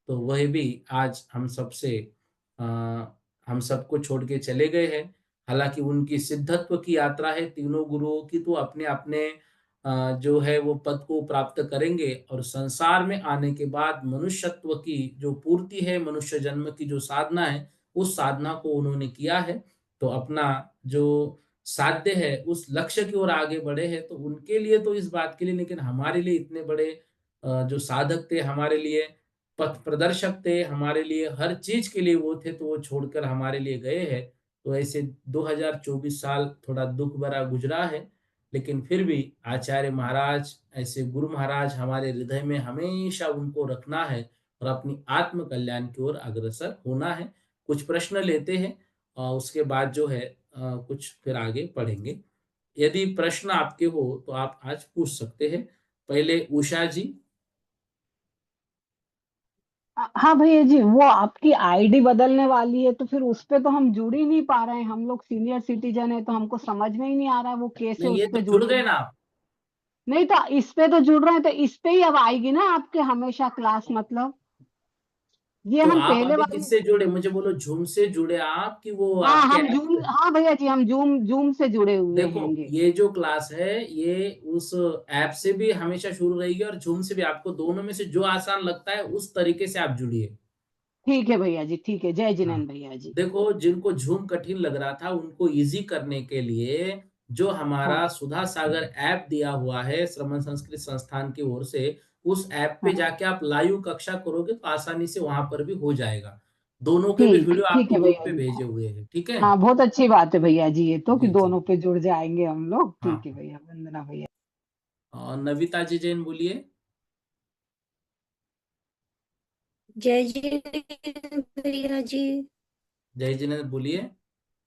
तो वह भी आज अ, हम सबको छोड़ के चले गए हैं। हालांकि उनकी सिद्धत्व की यात्रा है तीनों गुरुओं की, तो अपने अपने जो है वो पद को प्राप्त करेंगे, और संसार में आने के बाद मनुष्यत्व की जो पूर्ति है, मनुष्य जन्म की जो साधना है, उस साधना को उन्होंने किया है। तो अपना जो साध्य है उस लक्ष्य की ओर आगे बढ़े हैं, तो उनके लिए तो इस बात के लिए, लेकिन हमारे लिए इतने बड़े जो साधक थे, हमारे लिए पथ प्रदर्शक थे, हमारे लिए हर चीज के लिए वो थे, तो वो छोड़कर हमारे लिए गए हैं। तो ऐसे 2024 साल थोड़ा दुख भरा गुजरा है, लेकिन फिर भी आचार्य महाराज, ऐसे गुरु महाराज हमारे हृदय में हमेशा उनको रखना है, और अपनी आत्म कल्याण की ओर अग्रसर होना है। कुछ प्रश्न लेते हैं और उसके बाद जो है कुछ फिर आगे पढ़ेंगे। यदि प्रश्न आपके हो तो आप आज पूछ सकते हैं। पहले उषा जी। हाँ भैया जी, वो आपकी आईडी बदलने वाली है तो फिर उस पे तो हम जुड़ ही नहीं पा रहे हैं। हम लोग सीनियर सिटीजन है तो हमको समझ में ही नहीं आ रहा है वो कैसे नहीं, ये उस तो पे जुड़ जुड़े। गए ना आप। नहीं तो इस पे तो जुड़ रहे हैं, तो इस पे ही अब आएगी ना आपके हमेशा क्लास, मतलब ये तो हम आप पहले अभी वाली। किससे जुड़े, मुझे बोलो, झूम से जुड़े आप कि वो हाँ आपके हम ऐप जूम, से? हाँ भैया जी हम जूम जूम से जुड़े हुए देखो, हैंगे। ये जो क्लास है ये उस ऐप से भी हमेशा शुरू रहेगी और झूम से भी। आपको दोनों में से जो आसान लगता है उस तरीके से आप जुड़िए। ठीक है भैया जी, ठीक है, जय हाँ, जिनेन्द्र भैया जी। देखो, जिनको झूम कठिन लग रहा था उनको इजी करने के लिए जो हाँ हमारा सुधा सागर ऐप दिया हुआ है श्रमण संस्कृत संस्थान की ओर से, उस ऐप पे हाँ जाके आप लाइव कक्षा करोगे तो आसानी से वहां पर भी हो जाएगा। दोनों के भी ठीक वीडियो ठीक आपको है ग्रुप भैया पे जी। भेजे हुए हैं, ठीक है। हाँ बहुत अच्छी बात है भैया जी, ये तो कि जी जी। दोनों पे जुड़ जाएंगे हम लोग। ठीक है हाँ। भैया, वंदना भैया। और नविता जी जैन बोलिए। जय जय भैया जी। जय जिनेन्द्र बोलिए।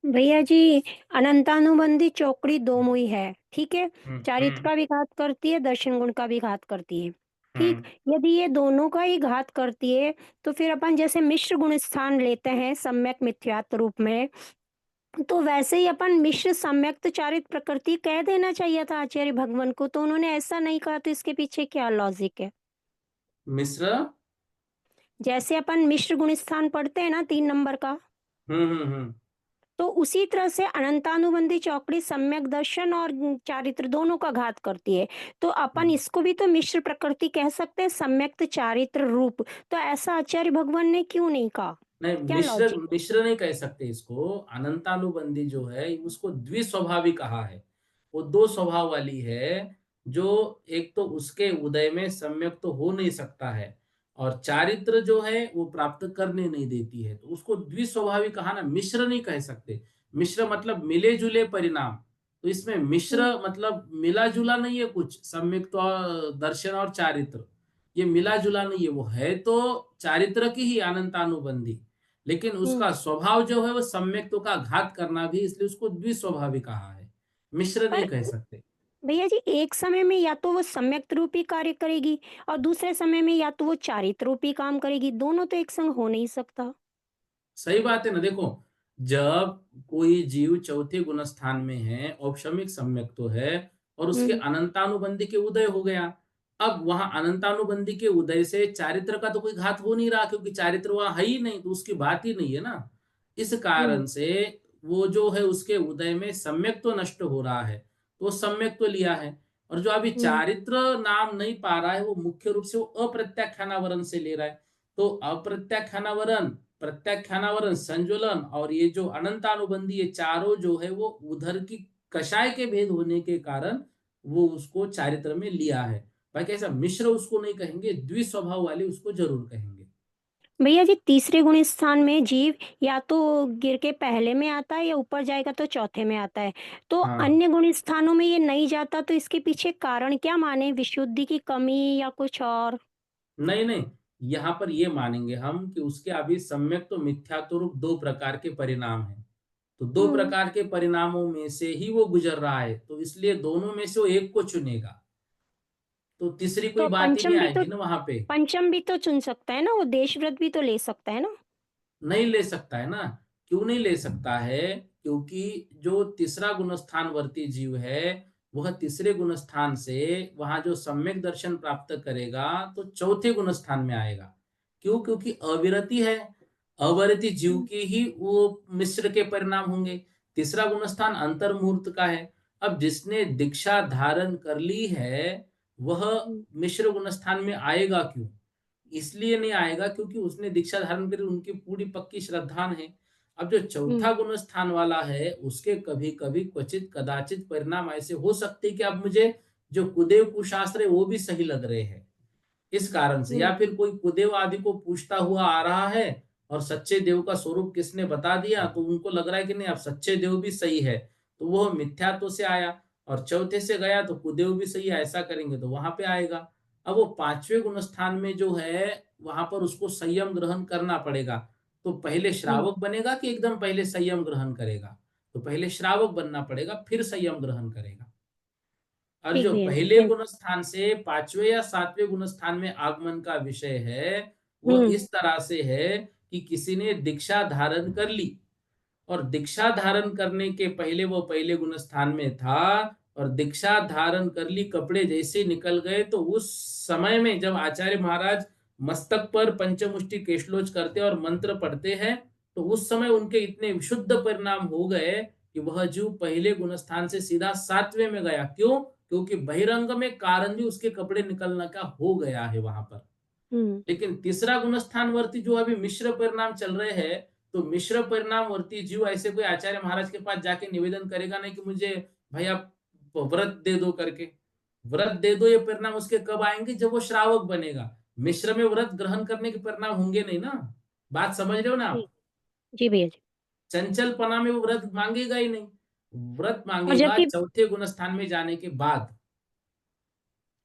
भैया जी, अनंतानुबंधी चौकड़ी दो मुई है, ठीक है। चारित्र हम्म। का भी घात करती है, दर्शन गुण का भी घात करती है, ठीक। हम्म। यदि ये दोनों का ही घात करती है तो फिर अपन जैसे मिश्र गुण स्थान लेते हैं सम्यक मिथ्यात्व रूप में, तो वैसे ही अपन मिश्र सम्यक्त चारित्र प्रकृति कह देना चाहिए था आचार्य भगवान को, तो उन्होंने ऐसा नहीं कहा, तो इसके पीछे क्या लॉजिक है? मिश्र। जैसे अपन मिश्र गुण स्थान पढ़ते हैं ना 3 नंबर का, हम्म। तो उसी तरह से अनंतानुबंधी चौकड़ी सम्यक दर्शन और चारित्र दोनों का घात करती है। तो अपन हम्म। इसको भी तो मिश्र प्रकृति कह सकते हैं, सम्यक्त चारित्र रूप। तो ऐसा आचार्य भगवान ने क्यों नहीं कहा? नहीं, क्या मिश्र लॉजिक है? मिश्र नहीं कह सकते इसको। अनंतानुबंधी जो है उसको द्विस्वभावी कहा है। वो दो स्वभाव वाली है, जो एक तो उसके उदय में सम्यक तो हो नहीं सकता है, और चारित्र जो है वो प्राप्त करने नहीं देती है, तो उसको द्विस्वभावी कहा ना, मिश्र नहीं कह सकते। मिश्र मतलब मिले जुले परिणाम। तो इसमें हम्म, मिश्र मतलब मिला जुला नहीं है कुछ, सम्यक तो दर्शन और चारित्र, ये मिला जुला नहीं है। वो है तो चारित्र की ही अनंतानुबंधी, लेकिन हम्म। उसका स्वभाव जो है वो सम्यक्तों का घात करना भी, इसलिए उसको द्विस्वभावी कहा है, मिश्र पर नहीं कह सकते। भैया जी, एक समय में या तो वो सम्यक रूपी कार्य करेगी और दूसरे समय में या तो वो चारित्र रूपी काम करेगी, दोनों तो एक संग हो नहीं सकता। सही बात है ना। देखो, जब कोई जीव चौथे गुण स्थान में है, औपशमिक सम्यक तो है, और उसके हम्म। अनंतानुबंधी के उदय हो गया। अब वहां अनंतानुबंधी के उदय से चारित्र का तो कोई घात हो नहीं रहा, क्योंकि चारित्र वहां है ही नहीं, तो उसकी बात ही नहीं है ना। इस हम्म। कारण से वो जो है उसके उदय में सम्यक तो नष्ट हो रहा है, तो सम्यक तो लिया है। और जो अभी हम्म। चारित्र नाम नहीं पा रहा है, वो मुख्य रूप से वो अप्रत्याख्यानावरण से ले रहा है। तो अप्रत्याख्यानावरण, प्रत्याख्यानावरण, संज्वलन और ये जो अनंतानुबंधी, ये चारों जो है वो उधर की कषाय के भेद होने के कारण वो उसको चारित्र में लिया है। बाकी ऐसा मिश्र उसको नहीं कहेंगे, द्विस्वभाव वाले उसको जरूर कहेंगे। भैया जी, तीसरे गुण स्थान में जीव या तो गिर के पहले में आता है या ऊपर जाएगा तो चौथे में आता है। तो हाँ। अन्य गुण स्थानों में ये नहीं जाता, तो इसके पीछे कारण क्या माने? विशुद्धि की कमी या कुछ और? नहीं नहीं, यहाँ पर ये मानेंगे हम कि उसके अभी सम्यक तो मिथ्यात्व रूप दो प्रकार के परिणाम है। तो दो प्रकार के परिणामों में से ही वो गुजर रहा है, तो इसलिए दोनों में से वो एक को चुनेगा, तो तीसरी कोई तो बात ही नहीं आएगी ना वहां पे। पंचम भी तो चुन सकता है ना, वो देश व्रत भी तो ले सकता है ना। नहीं ले सकता है ना। क्यों नहीं ले सकता है? क्योंकि जो तीसरा गुणस्थानवर्ती जीव है, वह तीसरे गुणस्थान से वहां जो सम्यक दर्शन प्राप्त करेगा तो चौथे गुणस्थान में आएगा। क्यों? क्योंकि अविरति है, अविरति जीव की ही वो मिश्र के परिणाम होंगे। तीसरा गुणस्थान अंतर मुहूर्त का है। अब जिसने दीक्षा धारण कर ली है, वह मिश्र गुणस्थान में आएगा क्यों? इसलिए नहीं आएगा क्योंकि उसने दीक्षा धारण करी, उनकी पूरी पक्की श्रद्धा है। अब जो चौथा गुण स्थान वाला है, उसके कभी कभी क्वचित कदाचित परिणाम ऐसे हो सकते कि अब मुझे जो कुदेव कुशास्त्र है वो भी सही लग रहे हैं, इस कारण से। या फिर कोई कुदेव आदि को पूछता हुआ आ रहा है और सच्चे देव का स्वरूप किसने बता दिया, तो उनको लग रहा है कि नहीं अब सच्चे देव भी सही है, तो वो मिथ्यात्व से आया। और चौथे से गया तो कुदेव भी सही है, ऐसा करेंगे तो वहां पे आएगा। अब वो पांचवें गुण स्थान में जो है, वहां पर उसको संयम ग्रहण करना पड़ेगा। तो पहले श्रावक बनेगा कि एकदम पहले संयम ग्रहण करेगा? तो पहले श्रावक बनना पड़ेगा, फिर संयम ग्रहण करेगा। और ठीक जो भैया जी। पहले गुण स्थान से पांचवें या सातवें गुण स्थान में आगमन का विषय है, वह इस तरह से है कि किसी ने दीक्षा धारण कर ली, और दीक्षा धारण करने के पहले वो पहले गुण स्थान में था, और दीक्षा धारण कर ली, कपड़े जैसे निकल गए, तो उस समय में जब आचार्य महाराज मस्तक पर पंचमुष्टि केशलोच करते और मंत्र पढ़ते हैं, तो उस समय उनके इतने विशुद्ध परिणाम हो गए कि वह जीव पहले गुण स्थान से सीधा सातवें में गया। क्यों? क्योंकि बहिरंग में कारण भी उसके कपड़े निकलने का हो गया है वहां पर। लेकिन तीसरा गुणस्थानवर्ती जो अभी मिश्र परिणाम चल रहे हैं, तो मिश्र परिणामवर्ती जीव ऐसे कोई आचार्य महाराज के पास जाके निवेदन करेगा नहीं कि मुझे भाई आप व्रत दे दो करके। व्रत दे दो ये परिणाम उसके कब आएंगे? जब वो श्रावक बनेगा। मिश्र में व्रत ग्रहण करने के परिणाम होंगे नहीं ना। बात समझ रहे हो ना आप? जी भैया जी। चंचलपना में वो व्रत मांगेगा ही नहीं। व्रत और मांगेगा जबकि चौथे गुणस्थान में जाने के बाद।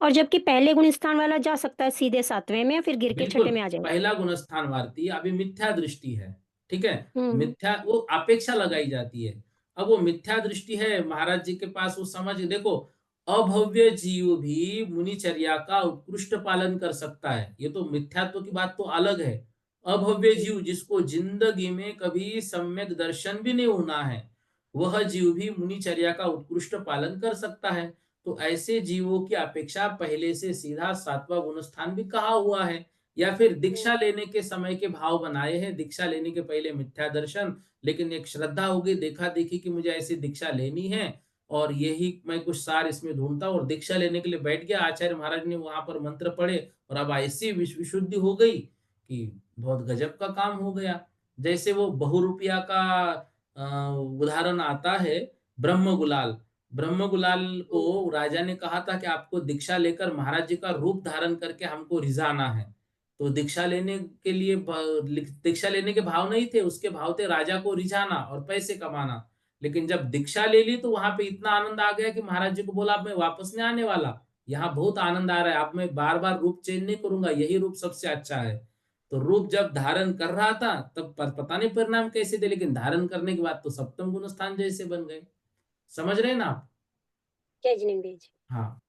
पहले गुण स्थान वाला जा सकता है सीधे सातवें में, या फिर गिर के बिल्कुल। छठे में आ जाएगा। पहला गुणस्थान वार्ती अभी मिथ्या दृष्टि है, ठीक है। हम्म। मिथ्या वो अपेक्षा लगाई जाती है। अब वो मिथ्या दृष्टि है महाराज जी के पास, वो समझ देखो, अभव्य जीव भी मुनिचर्या का उत्कृष्ट पालन कर सकता है, ये तो मिथ्यात्व की बात तो अलग है। अभव्य जीव जिसको जिंदगी में कभी सम्यक दर्शन भी नहीं होना है, वह जीव भी मुनिचर्या का उत्कृष्ट पालन कर सकता है। तो ऐसे जीवों की अपेक्षा पहले से सीधा सातवां गुण स्थान भी कहा हुआ है। या फिर दीक्षा लेने के समय के भाव बनाए हैं, दीक्षा लेने के पहले मिथ्या दर्शन, लेकिन एक श्रद्धा होगी, देखा देखी कि मुझे ऐसी दीक्षा लेनी है, और यही मैं कुछ सार इसमें ढूंढता हूँ, और दीक्षा लेने के लिए बैठ गया। आचार्य महाराज ने वहां पर मंत्र पढ़े, और अब ऐसी विशुद्धि हो गई कि बहुत गजब का काम हो गया। जैसे वो बहुरूपिया का उदाहरण आता है, ब्रह्म गुलाल। ब्रह्म गुलाल को राजा ने कहा था कि आपको दीक्षा लेकर महाराज जी का रूप धारण करके हमको रिझाना है। तो दीक्षा लेने के लिए दीक्षा लेने के भाव नहीं थे, उसके भाव थे राजा को रिझाना और पैसे कमाना। लेकिन जब दीक्षा ले ली तो वहां पे इतना आनंद आ गया कि महाराज जी को बोला अब मैं वापस नहीं आने वाला, यहाँ बहुत आनंद आ रहा है, अब मैं बार बार रूप चेंज नहीं करूंगा, यही रूप सबसे अच्छा है। तो रूप जब धारण कर रहा था तब पता नहीं परिणाम कैसे थे, लेकिन धारण करने के बाद तो सप्तम गुण स्थान जैसे बन गए। समझ रहे हैं ना आप? जय जिनेन्द्र जी। हाँ।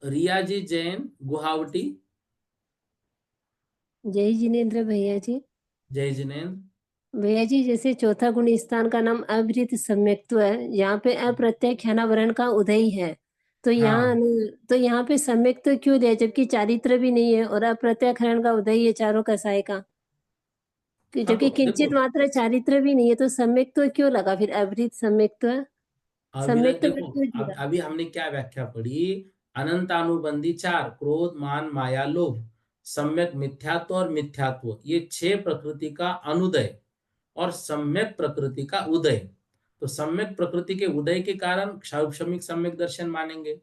रिया जी जैन, गुवाहाटी। जय जिनेन्द्र भैया जी। जय जिनेन्द्र। भैया जी, जैसे चौथा गुण स्थान का नाम अवृत सम्यक्त्व है, यहाँ पे अप्रत्याख्यानावरण का उदय है, तो यहाँ हाँ तो यहाँ पे सम्यक्त्व क्यों दिया, जबकि चारित्र भी नहीं है और अप्रत्याख्यान का उदय है चारों कसाय का, हाँ, जबकि तो देखो किंचित मात्र चारित्र भी नहीं है, तो सम्यक्त्व क्यों लगा फिर अवृत सम्यक्त्व? अविरत, सम्यक्त्व देखो में क्यों जुड़ा? अभी हमने क्या व्याख्या पढ़ी। अनंतानुबंधी चार, क्रोध मान माया लोभ, सम्यक मिथ्यात्व और मिथ्यात्व, ये छह प्रकृति का अनुदय और सम्यक प्रकृति का उदय। तो सम्यक प्रकृति के उदय के कारण क्षौक्षमिक सम्यक दर्शन मानेंगे।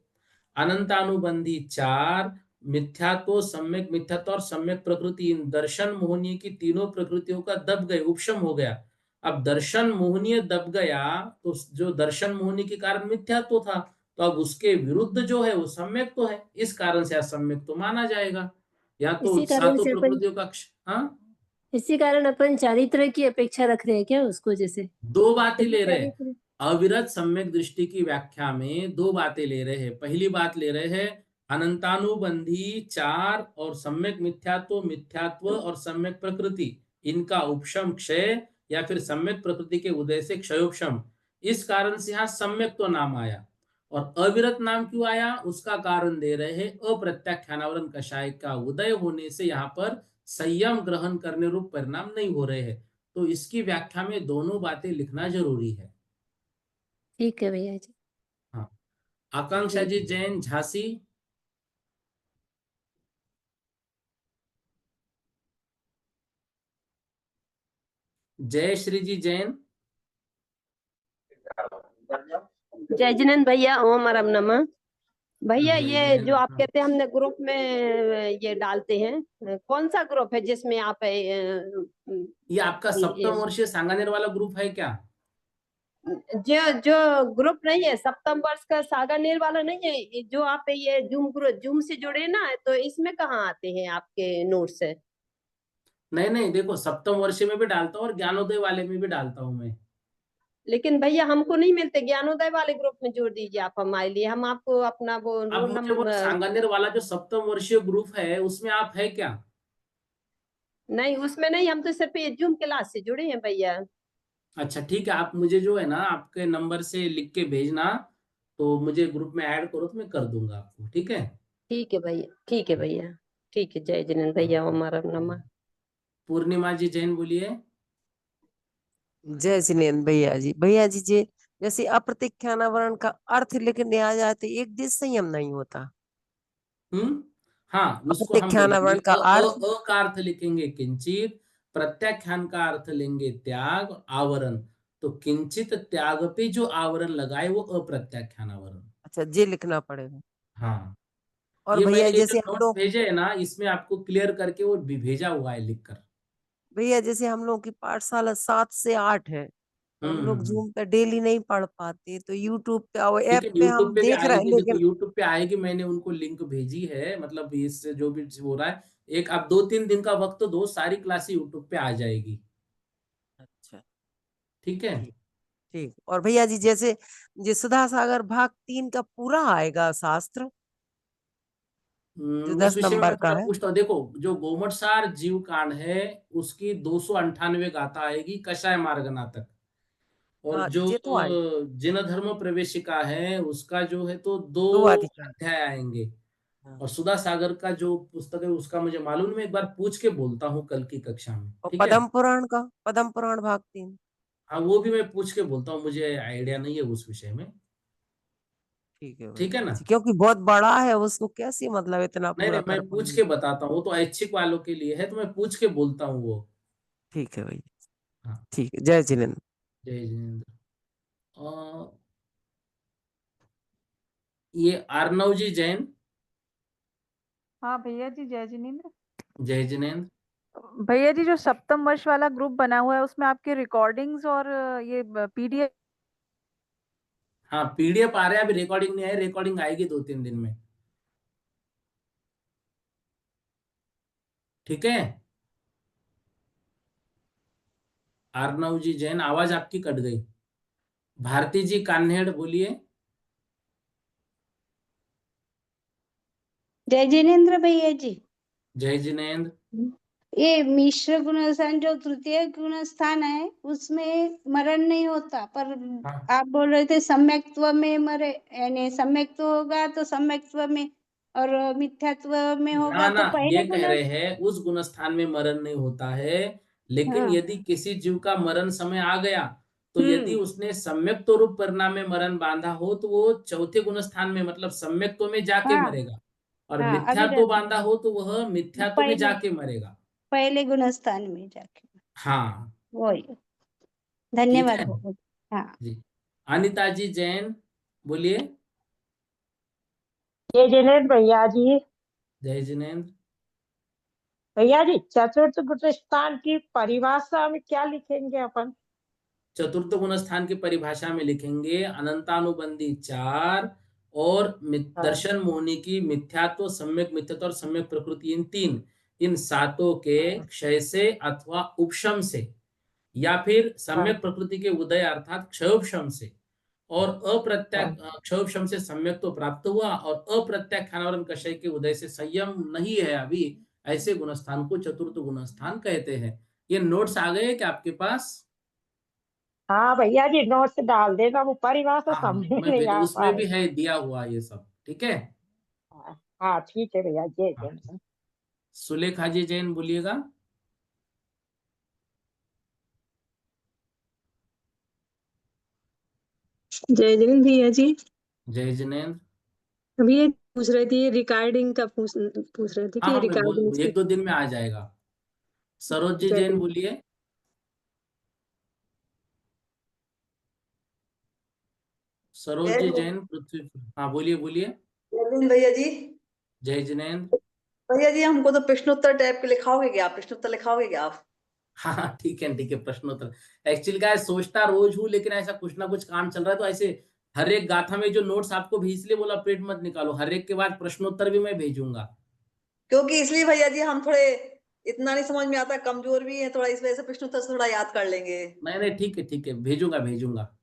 अनंतानुबंधी चार, मिथ्यात्व, सम्यक मिथ्यात्व और सम्यक प्रकृति, इन दर्शन मोहनीय की तीनों प्रकृतियों का दब गए, उपशम हो गया। अब दर्शन मोहनीय दब गया, तो जो दर्शन मोहनी के कारण मिथ्यात्व था, तो अब उसके विरुद्ध जो है वो सम्यक तो है, इस कारण से असम्यक तो माना जाएगा। या तो इसी कारण सातों से अपन प्रकृतियों का हाँ। इसी कारण अपन चारित्र की अपेक्षा रख रहे हैं क्या उसको, जैसे दो बातें सही ले रहे हैं। चारित्र। अविरत सम्यक दृष्टि की व्याख्या में दो बातें ले रहे हैं। पहली बात ले रहे हैं अनंतानुबंधी चार और सम्यक मिथ्यात्व, मिथ्यात्व और सम्यक प्रकृति, इनका उपशम क्षय या फिर सम्यक प्रकृति के उदय से क्षयोपशम। इस कारण से यहाँ सम्यक तो नाम आया। और अविरत नाम क्यों आया, उसका कारण दे रहे हैं अप्रत्याख्यानावरण कषाय का उदय होने से यहाँ पर संयम ग्रहण करने रूप परिणाम नहीं हो रहे हैं। तो इसकी व्याख्या में दोनों बातें लिखना जरूरी है। ठीक है भैया जी। हाँ, आकांक्षा जी जी जैन झांसी। जय श्री जी जैन। जय जिनेन्द्र भैया, ओम अरम नमः। भैया जय ये जैन। जो आप हाँ, कहते हैं हमने ग्रुप में ये डालते हैं, कौन सा ग्रुप है जिसमें आप ये आपका ये, सप्तम वर्षीय सांगानेर वाला ग्रुप है क्या? जो जो ग्रुप नहीं है सप्तम वर्ष का सागानेर वाला नहीं है, ये जो आप ये जूम से जुड़े ना, तो इसमें कहाँ आते हैं आपके नोट्स है? नहीं नहीं, देखो सप्तम वर्षीय में भी डालता हूँ और ज्ञानोदय वाले में भी डालता हूँ मैं। लेकिन भैया हमको नहीं मिलते, ज्ञानोदय वाले ग्रुप में जोड़ दीजिए आप हमारे लिए, हम आपको अपना वो अब रोल मुझे वो नंबर। सांगानेर वाला जो सप्तम वर्षीय ग्रुप है उसमें आप है क्या? नहीं उसमें नहीं, हम तो सिर्फ ये जूम क्लास से जुड़े हैं भैया। अच्छा ठीक है, आप मुझे जो है ना आपके नंबर से लिख के भेजना, तो मुझे ग्रुप में ऐड करो तो मैं कर दूंगा आपको, ठीक है? ठीक है भैया, ठीक है भैया, ठीक है। जय जिनेन्द्र भैया, हमारा नमः। पूर्णिमा जी जैन बोलिए। जय जिनेन्द्र भैया जी। भैया जी जैसे अप्रत्याख्यानावरण का अर्थ लिखने आ जाते एक दिस संयम नहीं होता। हाँ, उसको हम बोलेंगे अप्रत्याख्यानावरण का अर्थ अ का अर्थ लिखेंगे किंचित, प्रत्याख्यान का अर्थ लेंगे त्याग, आवरण। तो किंचित त्याग पे जो आवरण लगाए वो अप्रत्याख्यान आवरण। अच्छा जे लिखना पड़ेगा। हाँ, और ये भैया मैंने ये जो जैसे हम नोट्स लोग भेजे है ना इसमें आपको क्लियर करके वो भी भेजा हुआ है लिखकर। भैया जैसे हम लोग की पाठशाला 7 से 8 है, तो हम लोग हम्म। जूम पे डेली नहीं पढ़ पाते, तो यूट्यूब पे और ऐप लेकिन पे यूट्यूब हम पे भी देख रहे हैं आएगी, देखो लेकिन। यूट्यूब पे आएगी, मैंने उनको लिंक भेजी है, मतलब इससे जो भी हो रहा है, एक आप 2-3 दिन का वक्त दो, सारी क्लासेस यूट्यूब पे आ जाएगी। अच्छा ठीक है। ठीक। ठीक और भैया जी जैसे सुधा सागर भाग 3 का पूरा आएगा शास्त्र, जो उस 10 विषय में नंबर मैं का थोड़ा है। पूछता हूँ। देखो जो गोमटसार जीव कांड है उसकी 298 गाथा आएगी कषाय मार्गना तक। और हाँ जो ये तो आई जिन धर्म प्रवेशिका है उसका जो है तो 2 दो अधिकार। अध्याय आएंगे। हाँ। और सुधा सागर का जो पुस्तक है उसका मुझे मालूम नहीं, मैं एक बार पूछ के बोलता हूँ कल की कक्षा में, और ठीक है? पद्म पुराण भाग 3। हाँ, वो भी मैं पूछ के बोलता हूँ, मुझे आइडिया नहीं है उस विषय में। ठीक है ठीक है भैया ना? जी, क्योंकि बहुत बड़ा है उसको कैसे मतलब इतना नहीं पूरा नहीं, मैं कर पूछ पाएंगे। के बताता हूँ, वो तो ऐच्छिक वालों के लिए है, तो मैं पूछ के बोलता हूँ वो। ठीक है भैया। हाँ। ठीक है, जय जिनेन्द्र। जय जिनेन्द्र। ये आर्नव जी जैन। हाँ भैया जी, जय जिनेन्द्र। जय जिनेन्द्र। भैया जी जो सप्तम वर्ष वाला ग्रुप बना हुआ है उसमें आपके रिकॉर्डिंग्स और ये पीडीएफ। हाँ, पीडीएफ आ रहा है, अभी रिकॉर्डिंग नहीं आई, रिकॉर्डिंग आएगी 2-3 दिन में। ठीक है। आर्नव जी जैन, आवाज आपकी कट गई। भारती जी कान्हेड़ बोलिए। जय जिनेन्द्र भैया जी। जय जिनेन्द्र। ये मिश्र गुण स्थान जो तृतीय गुण स्थान है उसमें मरण नहीं होता, पर हाँ, आप बोल रहे थे सम्यक्त्व में मरे, यानी सम्यक्त्व होगा तो सम्यक्त्व में, और मिथ्यात्व में ना होगा ना, तो पहले ये कह गुण। रहे हैं उस गुण स्थान में मरण नहीं होता है। लेकिन हाँ। यदि किसी जीव का मरण समय आ गया, तो यदि हम्म। उसने सम्यक्त्व रूप परिणाम में मरण बांधा हो तो वो चौथे गुण स्थान में मतलब सम्यक्त्व में जाके हाँ। मरेगा। और हाँ मिथ्यात्व अविरत बांधा हो तो वह मिथ्यात्व में पहले जाके मरेगा। पहले गुण स्थान में जाके। हाँ। वही। ठीक धन्यवाद है भैया। हाँ। जी। अनिता जी जैन बोलिए। जय जिनेन्द्र भैया जी। जय जिनेन्द्र। भैया जी चतुर्थ गुण स्थान की परिभाषा में क्या लिखेंगे अपन? चतुर्थ गुण स्थान की परिभाषा में लिखेंगे अनंतानुबंधी चार और हाँ। दर्शन मोहनी की मिथ्यात्व, सम्यक मिथ्यात्व और सम्यक प्रकृति, इन तीन। इन सातों के क्षय से अथवा उपशम से या फिर सम्यक प्रकृति के उदय अर्थात क्षयोपशम से और क्षयोपशम से सम्यक तो प्राप्त हुआ और अप्रत्याख्यानावरण कषय के उदय से संयम नहीं है अभी, ऐसे गुणस्थान को चतुर्थ गुणस्थान कहते हैं। ये नोट्स आ गए क्या आपके पास? हाँ भैया जी, नोट्स डाल देगा, वो परिभाषा हाँ समझ में मैं नहीं आ पा उसमें भी रही। है दिया हुआ ये सब, ठीक है। हाँ ठीक है भैया, जय हाँ। जय। सुलेखा जी जैन बोलिएगा। जय जिनेन्द्र भैया जी। जय जिनेन्द्र। अभी ये पूछ रही थी, रिकॉर्डिंग का पूछ रहे थे हाँ कि हाँ रिकॉर्डिंग से। एक दो दिन में आ जाएगा। सरोज जी जय जैन जिनेन्द्र। बोलिए। सरोज जी जैन पृथ्वी। हाँ बोलिए बोलिए। भैया जी। जय जिनेन्द्र। भैया जी हमको तो प्रश्नोत्तर टाइप के लिखाओगे क्या, प्रश्नोत्तर लिखाओगे क्या आप? हाँ ठीक है प्रश्नोत्तर। एक्चुअली क्या है, सोचता रोज हूँ लेकिन ऐसा कुछ ना कुछ काम चल रहा है तो ऐसे हर एक गाथा में जो नोट्स आपको भेज, इसलिए बोला प्रिंट मत निकालो, हर एक के बाद प्रश्नोत्तर भी मैं भेजूंगा। क्योंकि इसलिए भैया जी हम थोड़े इतना नहीं समझ में आता, कमजोर भी है थोड़ा, इस वजह से प्रश्नोत्तर से थोड़ा याद कर लेंगे। नहीं ठीक है भेजूंगा।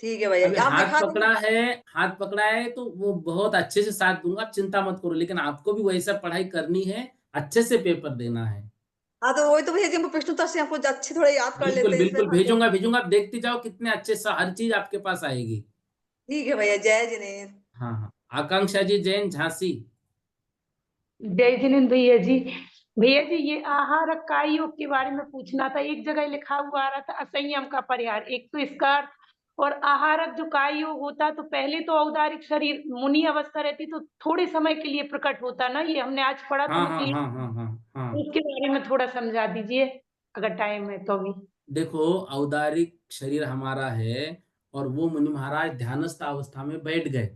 ठीक है भैया, अभी आप लिखा देंगे। हाथ पकड़ा है तो वो बहुत अच्छे से साथ दूंगा, चिंता मत करो, लेकिन आपको भी वैसा पढ़ाई करनी है, अच्छे से पेपर देना है। हाँ तो वही तो भैया जी, हमको प्रश्नोत्तर से हमको अच्छे थोड़े याद कर बिल्कुल लेते हैं इसलिए बिल्कुल भेजूंगा, आप देखते जाओ कितने अच्छे से हर चीज आपके पास आएगी। ठीक है भैया, जय जिनेन्द्र। हाँ आकांक्षा जी जैन झांसी। जय जिनेन्द्र भैया जी। भैया जी ये आहार काय योग के बारे में पूछना था, एक जगह लिखा हुआ आ रहा था असंयम का परिहार, एक तो इसका अर्थ, और आहारक जो काय योग होता तो पहले तो औदारिक शरीर मुनि अवस्था रहती तो थोड़े समय के लिए प्रकट होता ना, ये हमने आज पढ़ा तो मैं हाँ। इसके बारे में थोड़ा समझा दीजिए अगर टाइम है तो भी। देखो औदारिक शरीर हमारा है और वो मुनि महाराज ध्यानस्थ अवस्था में बैठ गए।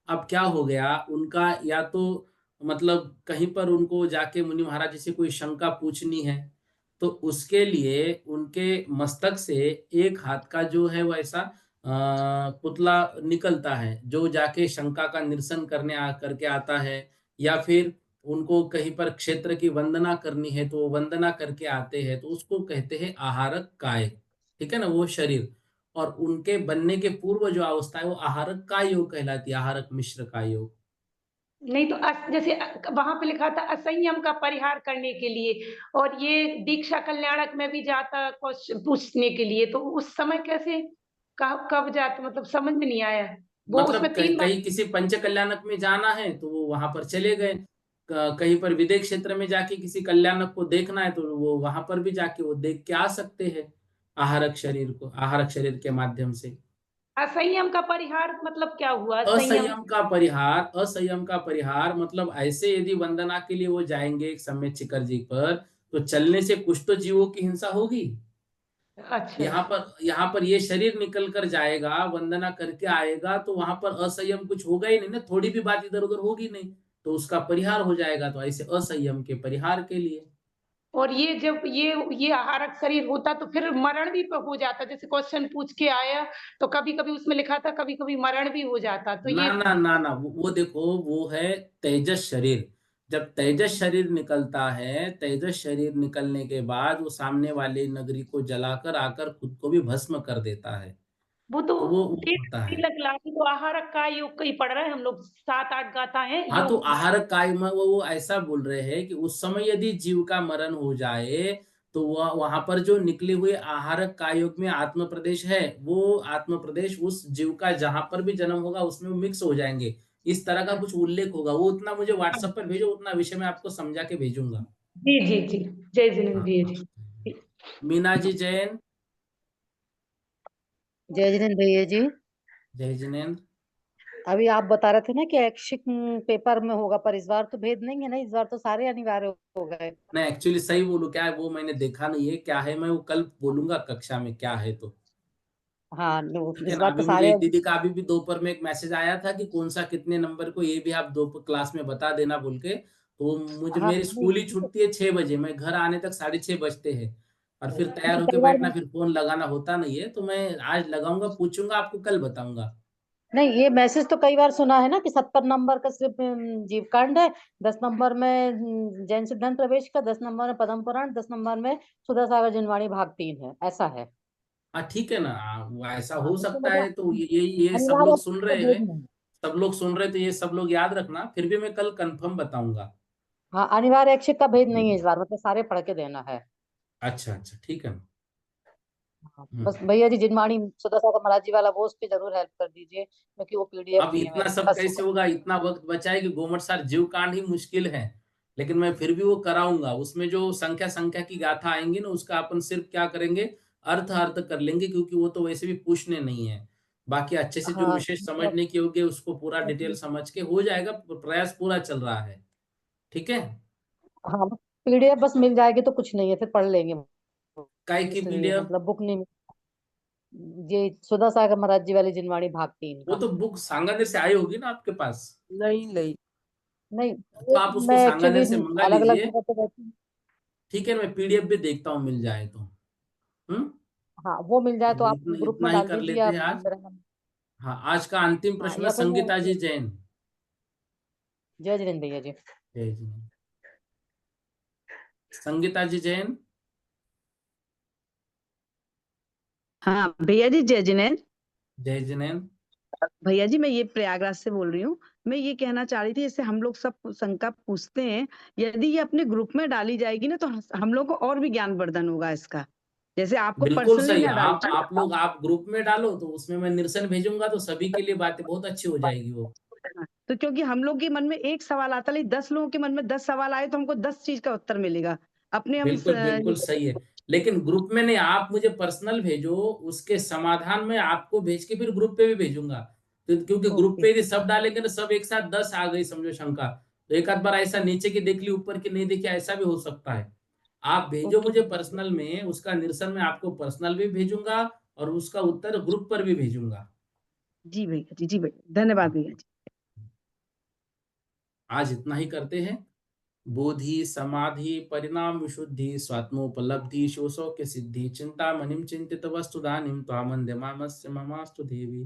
अब क्या हो गया उनका, या तो मतलब कहीं पर उनको जाके मुनि महाराज से कोई शंका पूछनी है तो उसके लिए उनके मस्तक से एक हाथ का जो है वैसा पुतला निकलता है जो जाके शंका का निरसन करके आता है, या फिर उनको कहीं पर क्षेत्र की वंदना करनी है तो वो वंदना करके आते हैं, तो उसको कहते हैं आहारक काय, ठीक है ना, वो शरीर। और उनके बनने के पूर्व जो अवस्था है वो आहारक काय योग कहलाती है, आहारक मिश्र काय योग। नहीं तो जैसे वहां पे लिखा था असंयम का परिहार करने के लिए, और ये दीक्षा कल्याणक में भी जाता पूछने के लिए, तो उस समय कैसे कब जाता, मतलब समझ में नहीं आया वो, मतलब उसमें 3 बार। कहीं किसी पंच कल्याणक में जाना है तो वो वहां पर चले गए, कहीं पर विदेश क्षेत्र में जाके किसी कल्याणक को देखना है तो वो वहां पर भी जाके वो देख के आ सकते हैं आहारक शरीर के माध्यम से। असंयम का परिहार मतलब क्या हुआ? असंयम का परिहार मतलब ऐसे यदि वंदना के लिए वो जाएंगे सम्यक शिखर जी पर तो चलने से कुछ तो जीवों की हिंसा होगी। अच्छा यहाँ पर ये शरीर निकल कर जाएगा, वंदना करके आएगा तो वहां पर असंयम कुछ होगा ही नहीं ना, थोड़ी भी बात इधर उधर होगी नहीं तो उसका परिहार हो जाएगा, तो ऐसे असंयम के परिहार के लिए। और ये जब ये आहारक शरीर होता तो फिर मरण भी हो जाता, जैसे क्वेश्चन पूछ के आया तो कभी कभी उसमें लिखा था कभी कभी मरण भी हो जाता, तो ये ना वो देखो वो है तेजस शरीर। जब तेजस शरीर निकलता है, तेजस शरीर निकलने के बाद वो सामने वाले नगरी को जलाकर आकर खुद को भी भस्म कर देता है, वो तो तो वो होता है। तो आहारक का योग का ही पढ़ रहे हैं हम लोग, 7-8 गाथा है हाँ तो योग। आहारक काय में वो ऐसा बोल रहे हैं कि उस समय यदि जीव का मरण हो जाए तो वह वहां पर जो निकले हुए आहारक कायोग में आत्म प्रदेश है, वो आत्म प्रदेश उस जीव का जहां पर भी जन्म होगा उसमें मिक्स हो जाएंगे, इस तरह का कुछ उल्लेख होगा। वो उतना मुझे व्हाट्सएप पर भेजो, उतना विषय में आपको समझा के भेजूंगा। जी जी जी, जय जिनेन्द्र भैया हाँ। जी। मीना जी जैन। जय जिनेन्द्र भैया जी। जय जिनेन्द्र। अभी आप बता रहे थे ना कि ऐच्छिक पेपर में होगा, पर इस बार तो भेद नहीं है ना, इस बार तो सारे अनिवार्य हो गए। नहीं एक्चुअली सही बोलूं क्या है वो मैंने देखा नहीं है क्या है, मैं वो कल बोलूंगा कक्षा में क्या है तो। हाँ ठीक है इस ना, बार तो अभी मुझे सारे। एक दीदी का अभी भी दोपहर में एक मैसेज आया था कि कौन सा कितने नंबर को, ये भी आप दो क्लास में बता देना बोल के, तो मुझे हाँ मेरी स्कूल ही छूटती है 6 बजे, मैं घर आने तक 6:30 बजते हैं और फिर तैयार होके परिवार बैठना, में फिर फोन लगाना होता नहीं है, तो मैं आज लगाऊंगा, पूछूंगा, आपको कल बताऊंगा। नहीं, ये मैसेज तो कई बार सुना है ना कि 70 नंबर का सिर्फ जीवकांड है, 10 नंबर में जैन सिद्धांत प्रवेश का, 10 नंबर में पद्म पुराण, 10 नंबर में सुधा सागर जिनवाणी भाग 3 है, ऐसा है। हाँ ठीक है ना, वो ऐसा हाँ, हो लेकिन सकता है। तो मतलब ये सब अनिवार्य लोग सुन तो रहे हैं, भेजना है। सब लोग सुन रहे, तो ये सब लोग याद रखना, फिर भी मैं कल कंफर्म बताऊंगा। हाँ, अनिवार्य ऐच्छिक का भेद नहीं है इस बार, मतलब सारे पढ़ के देना है। अच्छा अच्छा, ठीक है ना। हाँ, बस हम्म। भैया जी जिनवाणी सुधा सागर महाराज जी वाला वो उस पे जरूर हेल्प कर दीजिए, क्योंकि वो पीडीएफ अब भी है इतना मेरे सब पास। कैसे होगा, इतना वक्त बचा है कि गोमट सार जीव कांड ही मुश्किल है, लेकिन मैं फिर भी वो कराऊंगा। उसमें जो संख्या संख्या की गाथा आएंगी ना, उसका अपन सिर्फ क्या करेंगे, अर्थ अर्थ कर लेंगे, क्योंकि वो तो वैसे भी पूछने नहीं है। बाकी अच्छे से जो हाँ विशेष मतलब समझने की होगी उसको पूरा डिटेल समझ के हो जाएगा, प्रयास पूरा चल रहा है। ठीक है। हाँ, पीडीएफ बस मिल जाएगी तो कुछ नहीं है, फिर पढ़ लेंगे, काय की इसलिए पीडीएफ? मतलब बुक नहीं। ये सुधा सागर महाराज जी वाली जिनवाणी भाग 3 वो का। तो बुक सांगानेर से आई होगी ना आपके पास, नहीं नहीं। नहीं, तो आप उसको मैं सांगानेर एक्चुअली से मंगा अलग अलग लीजिए। जगह पे रहती हूँ। ठीक है, मैं पीडीएफ भी देखता हूँ, मिल जाए तो। हम्म। हाँ, वो मिल जाए तो आप इतना ग्रुप में इतना ही डाल कर दीजिए, लेते आप हैं आज। मेरा नंबर। हाँ, आज का अंतिम हाँ, प्रश्न है या फिर मैं संगीता जी जैन। जय जिनेन्द्र भैया जी। जय जी। संगीता जी जैन। हाँ भैया जी, जय जिनेन्द्र। जय जिनेन्द्र। भैया जी, मैं ये प्रयागराज से बोल रही हूँ। मैं ये कहना चाह रही थी, जैसे हम लोग सब शंका पूछते हैं, यदि ये अपने ग्रुप में डाली जाएगी ना, तो हम लोग को और भी ज्ञानवर्धन होगा इसका। जैसे आपको बिल्कुल पर्सनली सही। ना डाल आप लोग आप ग्रुप में डालो, तो उसमें मैं निरसन भेजूंगा, तो सभी के लिए बातें बहुत अच्छी हो जाएगी वो। तो क्योंकि हम लोग के मन में एक सवाल आता है, 10 लोगों के मन में 10 सवाल आए तो हमको 10 चीज का उत्तर मिलेगा अपने हम बिल्कुल बिल्कुल सही है, लेकिन ग्रुप में नहीं, आप मुझे पर्सनल भेजो, उसके समाधान में आपको भेज के फिर ग्रुप पे भी भेजूंगा। तो क्योंकि ग्रुप ओके पे यदि सब डालेंगे ना, सब एक साथ 10 आ गई समझो शंका, तो एक आध बार ऐसा नीचे की देख ली ऊपर की नहीं देखी, ऐसा भी हो सकता है। आप भेजो ओके मुझे पर्सनल में, उसका निरसन मैं आपको पर्सनल भी भेजूंगा, और उसका उत्तर ग्रुप पर भी भेजूंगा। जी भैया जी, जी भैया, धन्यवाद भैया जी। आज इतना ही करते हैं। बोधि समाधि परिणाम विशुद्धि स्वात्मोपलब्धि शोषो सिद्धि चिंता मनिम चिंतित वस्तुदानिम त्वामंद्यमामस्य ममास्तु देवी।